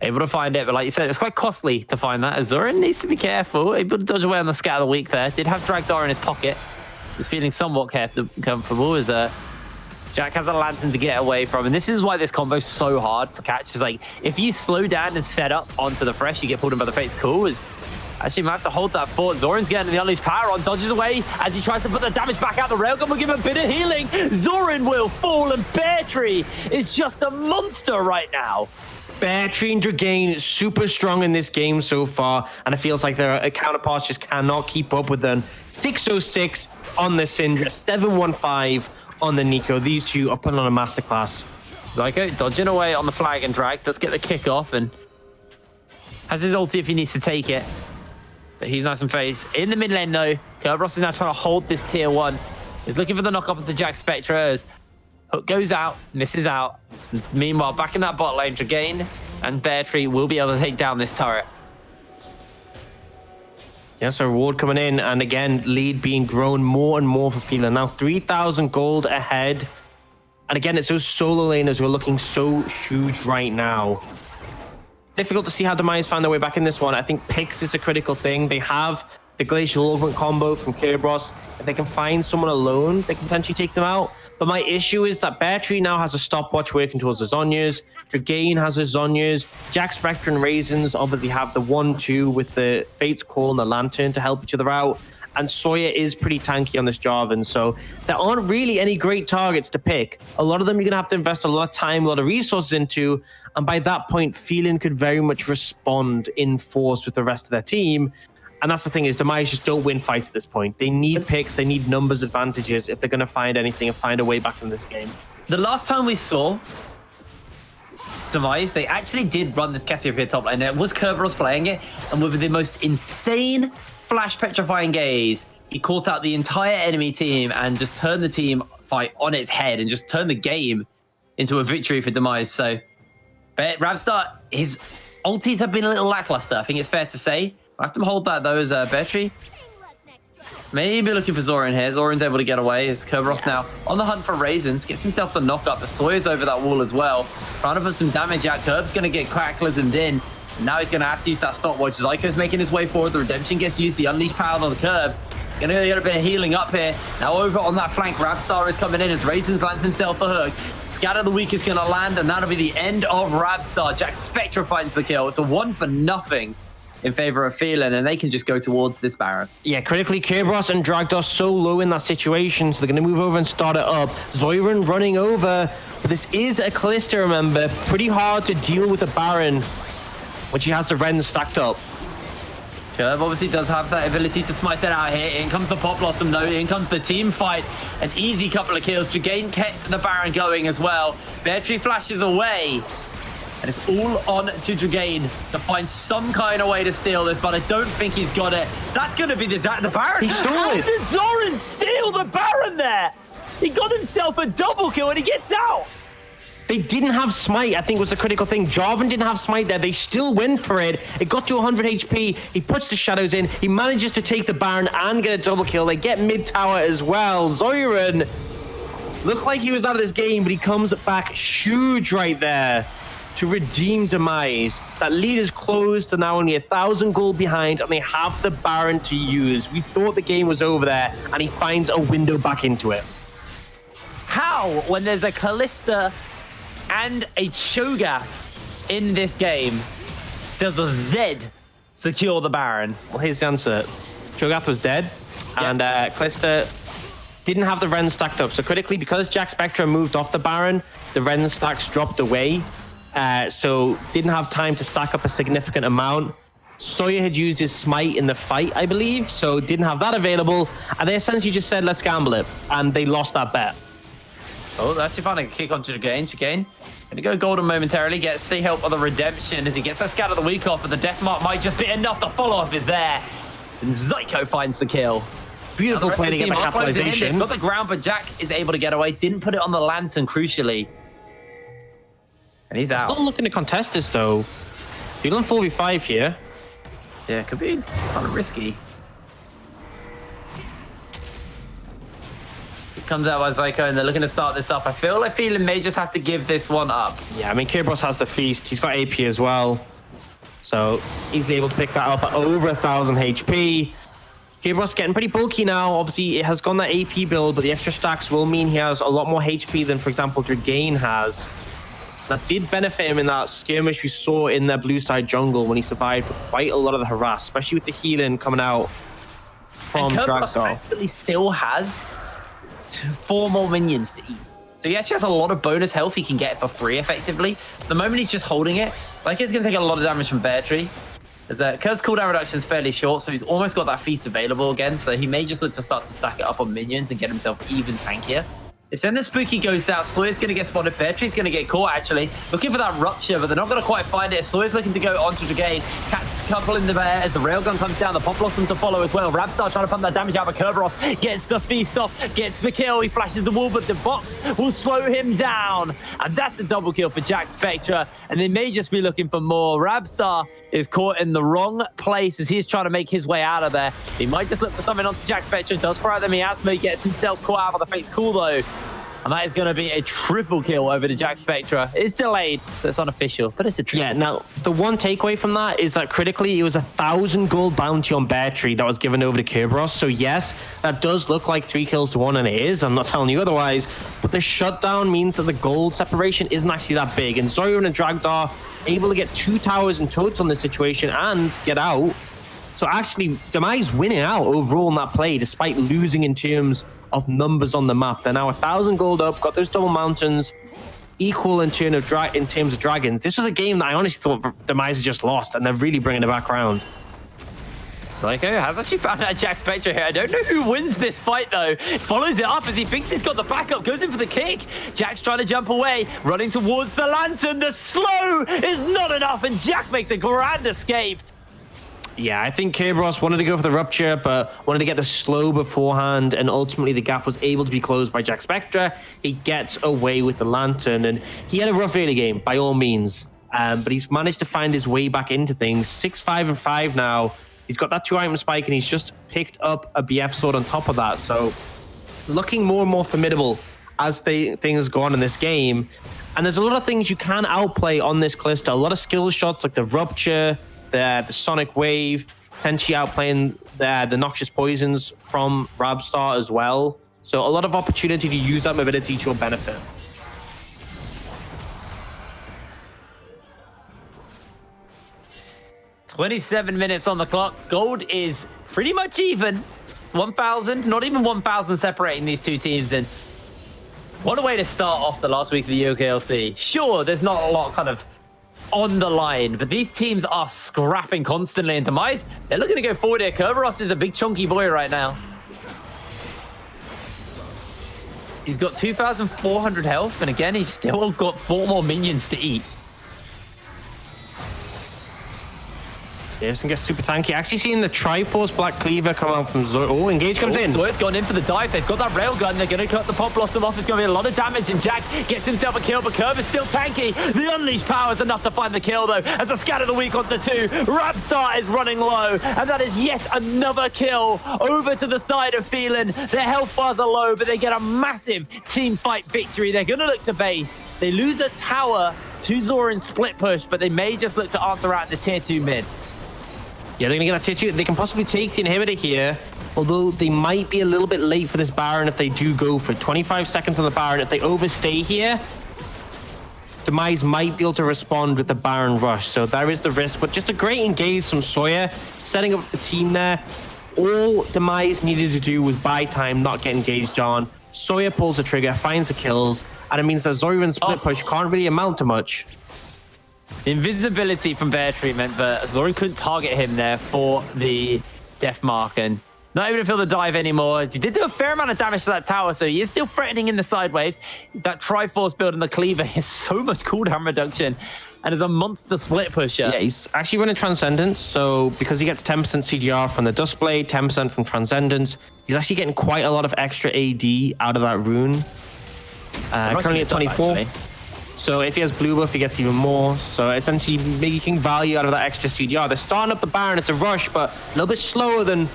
[SPEAKER 1] Able to find it, but like you said, it's quite costly to find that. As Zoran needs to be careful. Able to dodge away on the Scat of the Week there. Did have Dragdar in his pocket. So he's feeling somewhat comfortable as Jack has a lantern to get away from. And this is why this combo is so hard to catch. It's like, if you slow down and set up onto the fresh, you get pulled in by the Fate's Cool. Actually, might have to hold that fort. Zoran's getting the Unleashed Power on, dodges away as he tries to put the damage back out. The Railgun will give him a bit of healing. Zoran will fall, and Bear Tree is just a monster right now.
[SPEAKER 2] Bertree and Dragain super strong in this game so far, and it feels like their counterparts just cannot keep up with them. 606 on the Syndra, 715 on the Nico. These two are putting on a masterclass.
[SPEAKER 1] Zyko dodging away on the flag and drag, does get the kick off and has his ulti if he needs to take it. But he's nice and phased. In the mid lane though, Kerberos is now trying to hold this tier 1. He's looking for the knock-up of the Jack Spectre. Hook goes out, misses out. Meanwhile, back in that bot lane, Dragain and Bertree will be able to take down this turret.
[SPEAKER 2] Yeah, so reward coming in, and again, lead being grown more and more for Phelan. Now 3,000 gold ahead. And again, it's those solo laners who are looking so huge right now. Difficult to see how Demise find their way back in this one. I think picks is a critical thing. They have the Glacial Augment combo from Kerberos. If they can find someone alone, they can potentially take them out. But my issue is that Bertree now has a stopwatch working towards the Zhonya's. Dragain has his Zhonya's. Jack Spectre and Raisins obviously have the 1-2 with the Fate's Call and the Lantern to help each other out. And Sawyer is pretty tanky on this Jarvan, so there aren't really any great targets to pick. A lot of them you're going to have to invest a lot of time, a lot of resources into, and by that point, Phelan could very much respond in force with the rest of their team. And that's the thing is, Demise just don't win fights at this point. They need picks, they need numbers advantages if they're going to find anything and find a way back in this game.
[SPEAKER 1] The last time we saw Demise, they actually did run this Cassiopeia top lane. It was Kerberos playing it, and with the most insane flash petrifying gaze, he caught out the entire enemy team and just turned the team fight on its head and just turned the game into a victory for Demise. So, but Rabstar, his ultis have been a little lackluster, I think it's fair to say. I have to hold that though as Bertree. Maybe looking for Zoran here. Zoran's able to get away as Kerberos now on the hunt for Raisins. Gets himself the knock-up. The Sawyer's over that wall as well. Trying to put some damage out. Kerb's going to get cataclysmed in. Now he's going to have to use that stopwatch. Zyko's making his way forward. The Redemption gets used. The Unleashed Power on the Kerb. He's going to get a bit of healing up here. Now over on that flank, Rabstar is coming in as Raisins lands himself the hook. Scatter the Weak is going to land, and that'll be the end of Rabstar. Jack Spectre finds the kill. It's a 1-0 in favor of Phelan, and they can just go towards this Baron.
[SPEAKER 2] Yeah, critically, Kerberos and Dragd are so low in that situation, so they're going to move over and start it up. Zoran running over, but this is a Callista, remember. Pretty hard to deal with the Baron when she has the Ren stacked up.
[SPEAKER 1] Curve obviously does have that ability to smite it out here. In comes the Pop Blossom though. In comes the team fight. An easy couple of kills. Dragain kept the Baron going as well. Bertree flashes away. And it's all on to Dragain to find some kind of way to steal this, but I don't think he's got it. That's going to be the Baron.
[SPEAKER 2] He stole
[SPEAKER 1] How
[SPEAKER 2] it.
[SPEAKER 1] did Zoran steal the Baron there? He got himself a double kill and he gets out.
[SPEAKER 2] They didn't have Smite, I think was a critical thing. Jarvan didn't have Smite there. They still went for it. It got to 100 HP. He puts the Shadows in. He manages to take the Baron and get a double kill. They get mid-tower as well. Zoran looked like he was out of this game, but he comes back huge right there to redeem Demise. That lead is closed. They're now only 1,000 gold behind, and they have the Baron to use. We thought the game was over there, and he finds a window back into it.
[SPEAKER 1] How, when there's a Callista and a Cho'Gath in this game, does a Zed secure the Baron?
[SPEAKER 2] Well, here's the answer. Cho'Gath was dead, and Callista didn't have the Ren stacked up. So critically, because Jack Spectre moved off the Baron, the Ren stacks dropped away. So didn't have time to stack up a significant amount. Sawyer had used his smite in the fight, I believe, so didn't have that available. And they essentially just said, let's gamble it. And they lost that bet.
[SPEAKER 1] Oh, that's finding a kick onto Dragain. Dragain gonna go golden momentarily, gets the help of the Redemption as he gets that Scatter the Weak off, but the Death Mark might just be enough. The follow-up is there. And Zyko finds the kill.
[SPEAKER 2] Beautiful play to get the capitalization.
[SPEAKER 1] Got the ground, but Jack is able to get away. Didn't put it on the Lantern, crucially. And he's out.
[SPEAKER 2] Still looking to contest this, though. Feeling 4v5 here.
[SPEAKER 1] Yeah, it could be kind of risky. It comes out by Zyko, and they're looking to start this up. I feel like Phelan may just have to give this one up.
[SPEAKER 2] Yeah, I mean, Kerberos has the Feast. He's got AP as well. So, easily able to pick that up at over 1,000 HP. Kerberos getting pretty bulky now. Obviously, it has gone that AP build, but the extra stacks will mean he has a lot more HP than, for example, Dragain has. That did benefit him in that skirmish we saw in their blue side jungle when he survived for quite a lot of the harass, especially with the healing coming out from
[SPEAKER 1] Kerberos
[SPEAKER 2] Dragdar.
[SPEAKER 1] actually still has 4 more minions to eat. So he actually has a lot of bonus health he can get for free, effectively. The moment he's just holding it, it's like he's going to take a lot of damage from Bear Tree. As Curve's cooldown reduction is fairly short, so he's almost got that feast available again. So he may just look to start to stack it up on minions and get himself even tankier. It's then the Spooky goes out. Sawyer's going to get spotted. Bear Tree's going to get caught, actually. Looking for that Rupture, but they're not going to quite find it. Sawyer's looking to go onto Dragain. Cat's couple in the air as the Railgun comes down. The Pop Blossom to follow as well. Rabstar trying to pump that damage out of Kerberos. Gets the feast off. Gets the kill. He flashes the wall, but the box will slow him down. And that's a double kill for Jack Spectra. And they may just be looking for more. Rabstar is caught in the wrong place as he's trying to make his way out of there. He might just look for something onto Jack Spectra. Does throw out the miasma. He gets himself caught out by the Fate's Cool, though. And that is going to be a triple kill over to Jack Spectra. It's delayed, so it's unofficial, but it's a triple.
[SPEAKER 2] Yeah, now, the one takeaway from that is that critically, it was 1,000 gold bounty on Bear Tree that was given over to Kerberos. So yes, that does look like 3 kills to 1, and it is. I'm not telling you otherwise. But the shutdown means that the gold separation isn't actually that big. And Zoran and Dragdar able to get 2 towers in total in this situation and get out. So actually, Demise winning out overall in that play, despite losing in terms of numbers on the map. They're now 1,000 gold up, got those double mountains, equal in terms of dragons. This was a game that I honestly thought Demise had just lost, and they're really bringing it back around.
[SPEAKER 1] Psycho has actually found out Jack Spectra here. I don't know who wins this fight, though. Follows it up as he thinks he's got the backup, goes in for the kick. Jack's trying to jump away, running towards the lantern. The slow is not enough, and Jack makes a grand escape.
[SPEAKER 2] Yeah, I think Kerberos wanted to go for the Rupture, but wanted to get the slow beforehand, and ultimately the gap was able to be closed by Jack Spectra. He gets away with the Lantern, and he had a rough early game, by all means. But he's managed to find his way back into things. 6-5-5 now. He's got that 2-item spike, and he's just picked up a BF sword on top of that. So looking more and more formidable as things go on in this game. And there's a lot of things you can outplay on this Callisto. A lot of skill shots like the Rupture, the Sonic Wave, potentially outplaying the Noxious Poisons from Rabstar as well. So a lot of opportunity to use that mobility to your benefit.
[SPEAKER 1] "27 minutes on the clock. Gold is pretty much even. It's 1,000, not even 1,000 separating these two teams. And what a way to start off the last week of the UKLC. Sure, there's not a lot kind of on the line, but these teams are scrapping constantly. And Demise, they're looking to go forward here. Kerberos is a big chunky boy right now. He's got 2,400 health, and again, he's still got 4 more minions to eat.
[SPEAKER 2] Yes, and gets super tanky. Actually seeing the Triforce Black Cleaver come out from Zoe. Oh, Engage comes in.
[SPEAKER 1] Zoe's gone in for the dive. They've got that railgun. They're going to cut the Pop Blossom off. It's going to be a lot of damage, and Jack gets himself a kill, but Curve is still tanky. The Unleashed power is enough to find the kill, though, as a Scatter the Weak onto 2. Rabstar is running low, and that is yet another kill over to the side of Phelan. Their health bars are low, but they get a massive team fight victory. They're going to look to base. They lose a tower to Zoran split push, but they may just look to answer out in the tier 2 mid.
[SPEAKER 2] Yeah, they're going to get that tier 2. They can possibly take the inhibitor here, although they might be a little bit late for this Baron if they do go for 25 seconds on the Baron. If they overstay here, Demise might be able to respond with the Baron rush. So there is the risk, but just a great engage from Sawyer, setting up the team there. All Demise needed to do was buy time, not get engaged on. Sawyer pulls the trigger, finds the kills, and it means that Zoran's split push can't really amount to much.
[SPEAKER 1] Invisibility from Bear Tree meant that Zoran couldn't target him there for the death mark, and not able to feel the dive anymore. He did do a fair amount of damage to that tower, so he is still threatening in the sideways. That Triforce build and the Cleaver has so much cooldown reduction and is a monster split pusher.
[SPEAKER 2] Yeah, he's actually running Transcendence, so because he gets 10% CDR from the Duskblade, 10% from Transcendence, he's actually getting quite a lot of extra AD out of that rune. Currently at 24. Actually. So if he has blue buff, he gets even more. So essentially making value out of that extra CDR. They're starting up the Baron. It's a rush, but a little bit slower than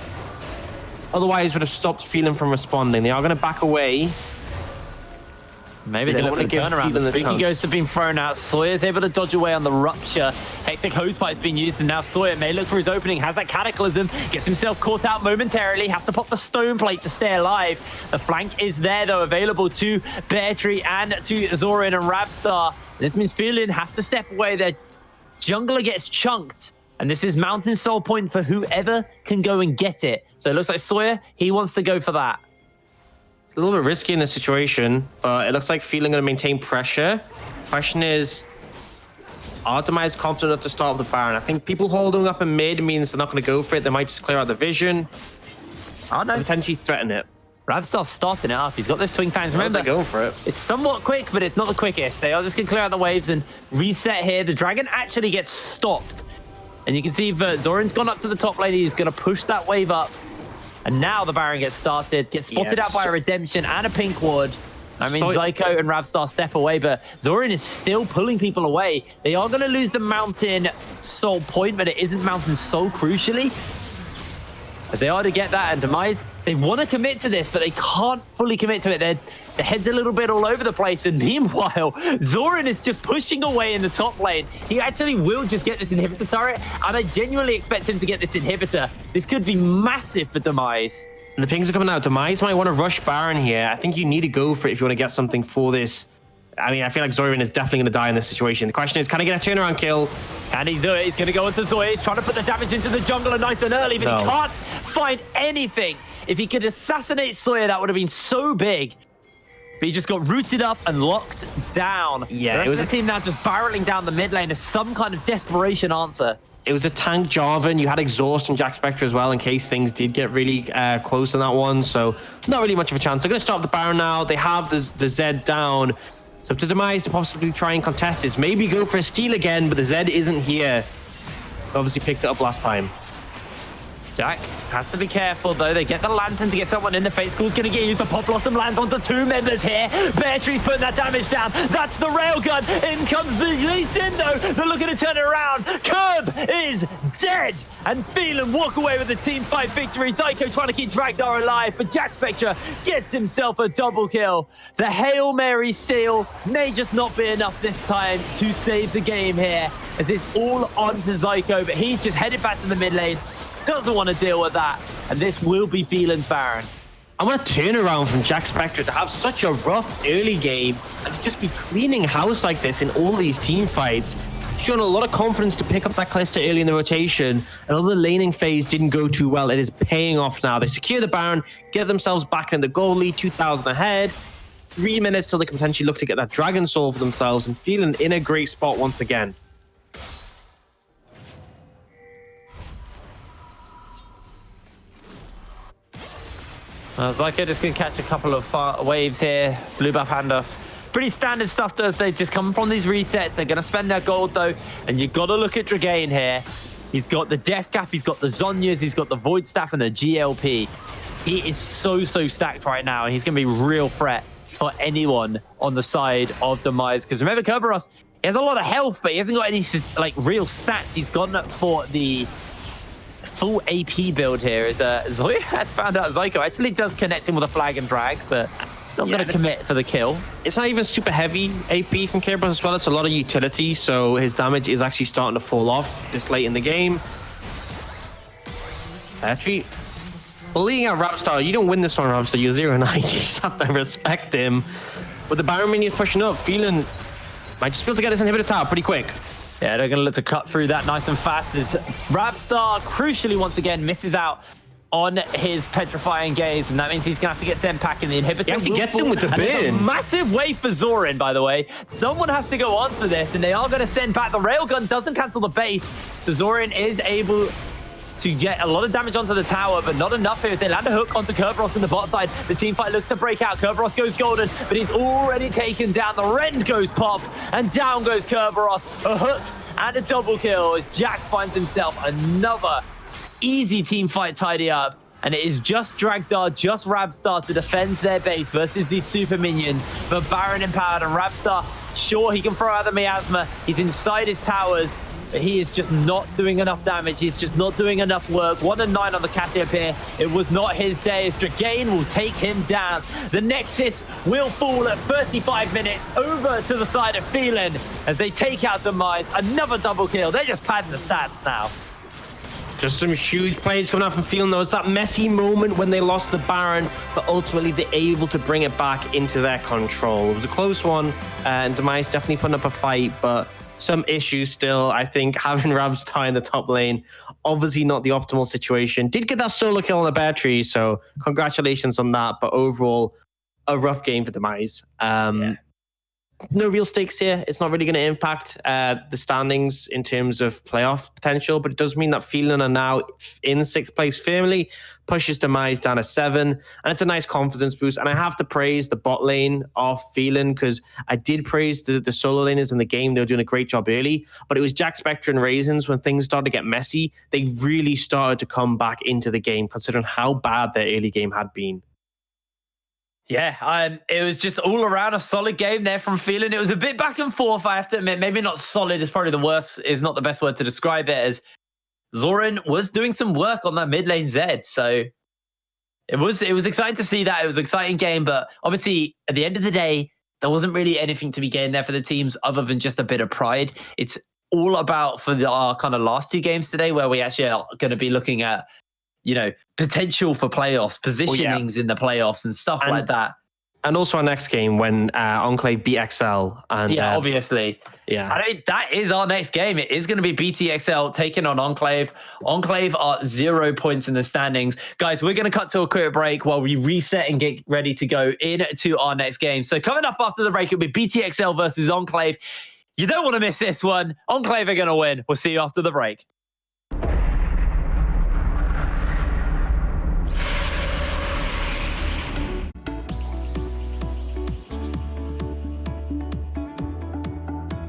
[SPEAKER 2] otherwise would have stopped Phelan from responding. They are going to back away.
[SPEAKER 1] Maybe they don't want to give turnaround. The Spooky Ghost have been thrown out. Sawyer's able to dodge away on the Rupture. Hextech Hosepipe's been used, and now Sawyer may look for his opening. Has that Cataclysm. Gets himself caught out momentarily. Has to pop the Stone Plate to stay alive. The flank is there, though, available to Bear Tree and to Zoran and Rabstar. This means Phelan has to step away. Their jungler gets chunked. And this is Mountain Soul Point for whoever can go and get it. So it looks like Sawyer, he wants to go for that.
[SPEAKER 2] a little bit risky in this situation, but it looks like Phelan going to maintain pressure. Question is, are Demise confident enough to start with the Baron? I think people holding up in mid means they're not going to go for it. They might just clear out the vision.
[SPEAKER 1] Oh, no.
[SPEAKER 2] Potentially threaten it.
[SPEAKER 1] Ravstar's starting it up. He's got those twin fangs. Remember,
[SPEAKER 2] they're going for it.
[SPEAKER 1] It's somewhat quick, but it's not the quickest. They are just going to clear out the waves and reset here. The dragon actually gets stopped. And you can see that Zoran's gone up to the top lane. He's going to push that wave up. And now the Baron gets started, gets spotted out by a Redemption and a Pink Ward. I mean, Zyko and Ravstar step away, but Zoran is still pulling people away. They are going to lose the Mountain Soul point, but it isn't Mountain Soul crucially. As they are to get that, and Demise, they want to commit to this, but they can't fully commit to it. Their head's a little bit all over the place, and meanwhile, Zoran is just pushing away in the top lane. He actually will just get this inhibitor turret, and I genuinely expect him to get this inhibitor. This could be massive for Demise.
[SPEAKER 2] And the pings are coming out. Demise might want to rush Baron here. I think you need to go for it if you want to get something for this. I mean, I feel like Zoran is definitely going to die in this situation. The question is, can he get a turnaround kill?
[SPEAKER 1] Can he do it? He's going to go into Zoe. He's trying to put the damage into the jungler nice and early, but he can't find anything. If he could assassinate Sawyer, that would have been so big. But he just got rooted up and locked down.
[SPEAKER 2] Yeah,
[SPEAKER 1] it was a team now just barreling down the mid lane as some kind of desperation answer.
[SPEAKER 2] It was a tank Jarvan. You had Exhaust and Jack Spectre as well in case things did get really close on that one. So not really much of a chance. They're going to stop the Baron now. They have the Zed down. So up to Demise to possibly try and contest this. Maybe go for a steal again, but the Zed isn't here. Obviously picked it up last time.
[SPEAKER 1] Jack has to be careful, though. They get the Lantern to get someone in. The Fate School's going to get used. The Pop Blossom lands onto two members here. Bear Tree's putting that damage down. That's the Railgun. In comes the Lee Sin, though. They're looking to turn it around. Curb is dead. And Phelan walk away with a team fight victory. Zyko trying to keep Dragdar alive, but Jack Spectre gets himself a double kill. The Hail Mary steal may just not be enough this time to save the game here, as it's all on to Zyko, but he's just headed back to the mid lane. Doesn't want to deal with that, and this will be Phelan's Baron.
[SPEAKER 2] I want a turnaround from Jack Spectre to have such a rough early game and to just be cleaning house like this in all these team fights. Shown a lot of confidence to pick up that cluster early in the rotation, and although the laning phase didn't go too well, it is paying off now. They secure the Baron, get themselves back in the goal lead, 2,000 ahead. 3 minutes till they can potentially look to get that Dragon Soul for themselves, and Phelan in a great spot once again.
[SPEAKER 1] Zyko just going to catch a couple of waves here. Blue buff handoff. Pretty standard stuff as they just come from these resets. They're going to spend their gold, though. And you've got to look at Dragain here. He's got the Death Cap, he's got the Zhonya's, he's got the Void Staff, and the GLP. He is so stacked right now, and he's going to be a real threat for anyone on the side of Demise. Because remember, Kerberos, he has a lot of health, but he hasn't got any like real stats. He's gone for the full AP build here. As Zoya has found out Zyko actually does connect him with a flag and drag, but not going to commit for the kill.
[SPEAKER 2] It's not even super heavy AP from Kerberos as well. It's a lot of utility, so his damage is actually starting to fall off this late in the game. Actually, bullying out Rapstar, you don't win this one, Rapstar. You're 0-9. You just have to respect him. With the Baron minions pushing up, Phelan might just be able to get this inhibitor tower pretty quick.
[SPEAKER 1] Yeah, they're going to look to cut through that nice and fast as Rapstar crucially once again misses out on his Petrifying Gaze, and that means he's going to have to get sent back in the inhibitor.
[SPEAKER 2] He actually gets him with the
[SPEAKER 1] bin. A massive wave for Zoran, by the way. Someone has to go on for this, and they are going to send back. The Railgun doesn't cancel the base, so Zoran is able to get a lot of damage onto the tower, but not enough here. They land a hook onto Kerberos in the bot side. The team fight looks to break out. Kerberos goes golden, but he's already taken down. The Rend goes pop, and down goes Kerberos. A hook and a double kill as Jack finds himself another easy team fight tidy up. And it is just Dragdar, just Rabstar to defend their base versus these super minions. But Baron empowered, and Rabstar, sure, he can throw out the miasma. He's inside his towers, but he is just not doing enough damage. He's just not doing enough work. 1 and 9 on the Cassiopeia. It was not his day as Dragain will take him down. The Nexus will fall at 35 minutes over to the side of Phelan as they take out Demise. Another double kill. They're just padding the stats now.
[SPEAKER 2] Just some huge plays coming out from Phelan. There was that messy moment when they lost the Baron, but ultimately they're able to bring it back into their control. It was a close one, and Demise definitely putting up a fight, but some issues still. I think having Rabstar in the top lane, obviously not the optimal situation. Did get that solo kill on the Bear Tree, so congratulations on that. But overall, a rough game for Demise. No real stakes here. It's not really going to impact the standings in terms of playoff potential, but it does mean that Phelan are now in 6th place firmly, pushes Demise down to 7, and it's a nice confidence boost. And I have to praise the bot lane of Phelan, because I did praise the solo laners in the game. They were doing a great job early, but it was Jack Spectre and Raisins when things started to get messy. They really started to come back into the game, considering how bad their early game had been.
[SPEAKER 1] Yeah, it was just all around a solid game there from Phelan. It was a bit back and forth, I have to admit. Maybe not solid is probably the worst, is not the best word to describe it, as Zoran was doing some work on that mid lane Zed. So it was exciting to see that. It was an exciting game, but obviously at the end of the day, there wasn't really anything to be gained there for the teams other than just a bit of pride. It's all about for our kind of last 2 games today, where we actually are going to be looking at, you know, potential for playoffs, positionings in the playoffs and stuff like that.
[SPEAKER 2] And also our next game when Enclave beat XL. And,
[SPEAKER 1] obviously.
[SPEAKER 2] Yeah.
[SPEAKER 1] I mean, that is our next game. It is going to be BTXL taking on Enclave. Enclave are 0 points in the standings. Guys, we're going to cut to a quick break while we reset and get ready to go into our next game. So coming up after the break, it'll be BTXL versus Enclave. You don't want to miss this one. Enclave are going to win. We'll see you after the break.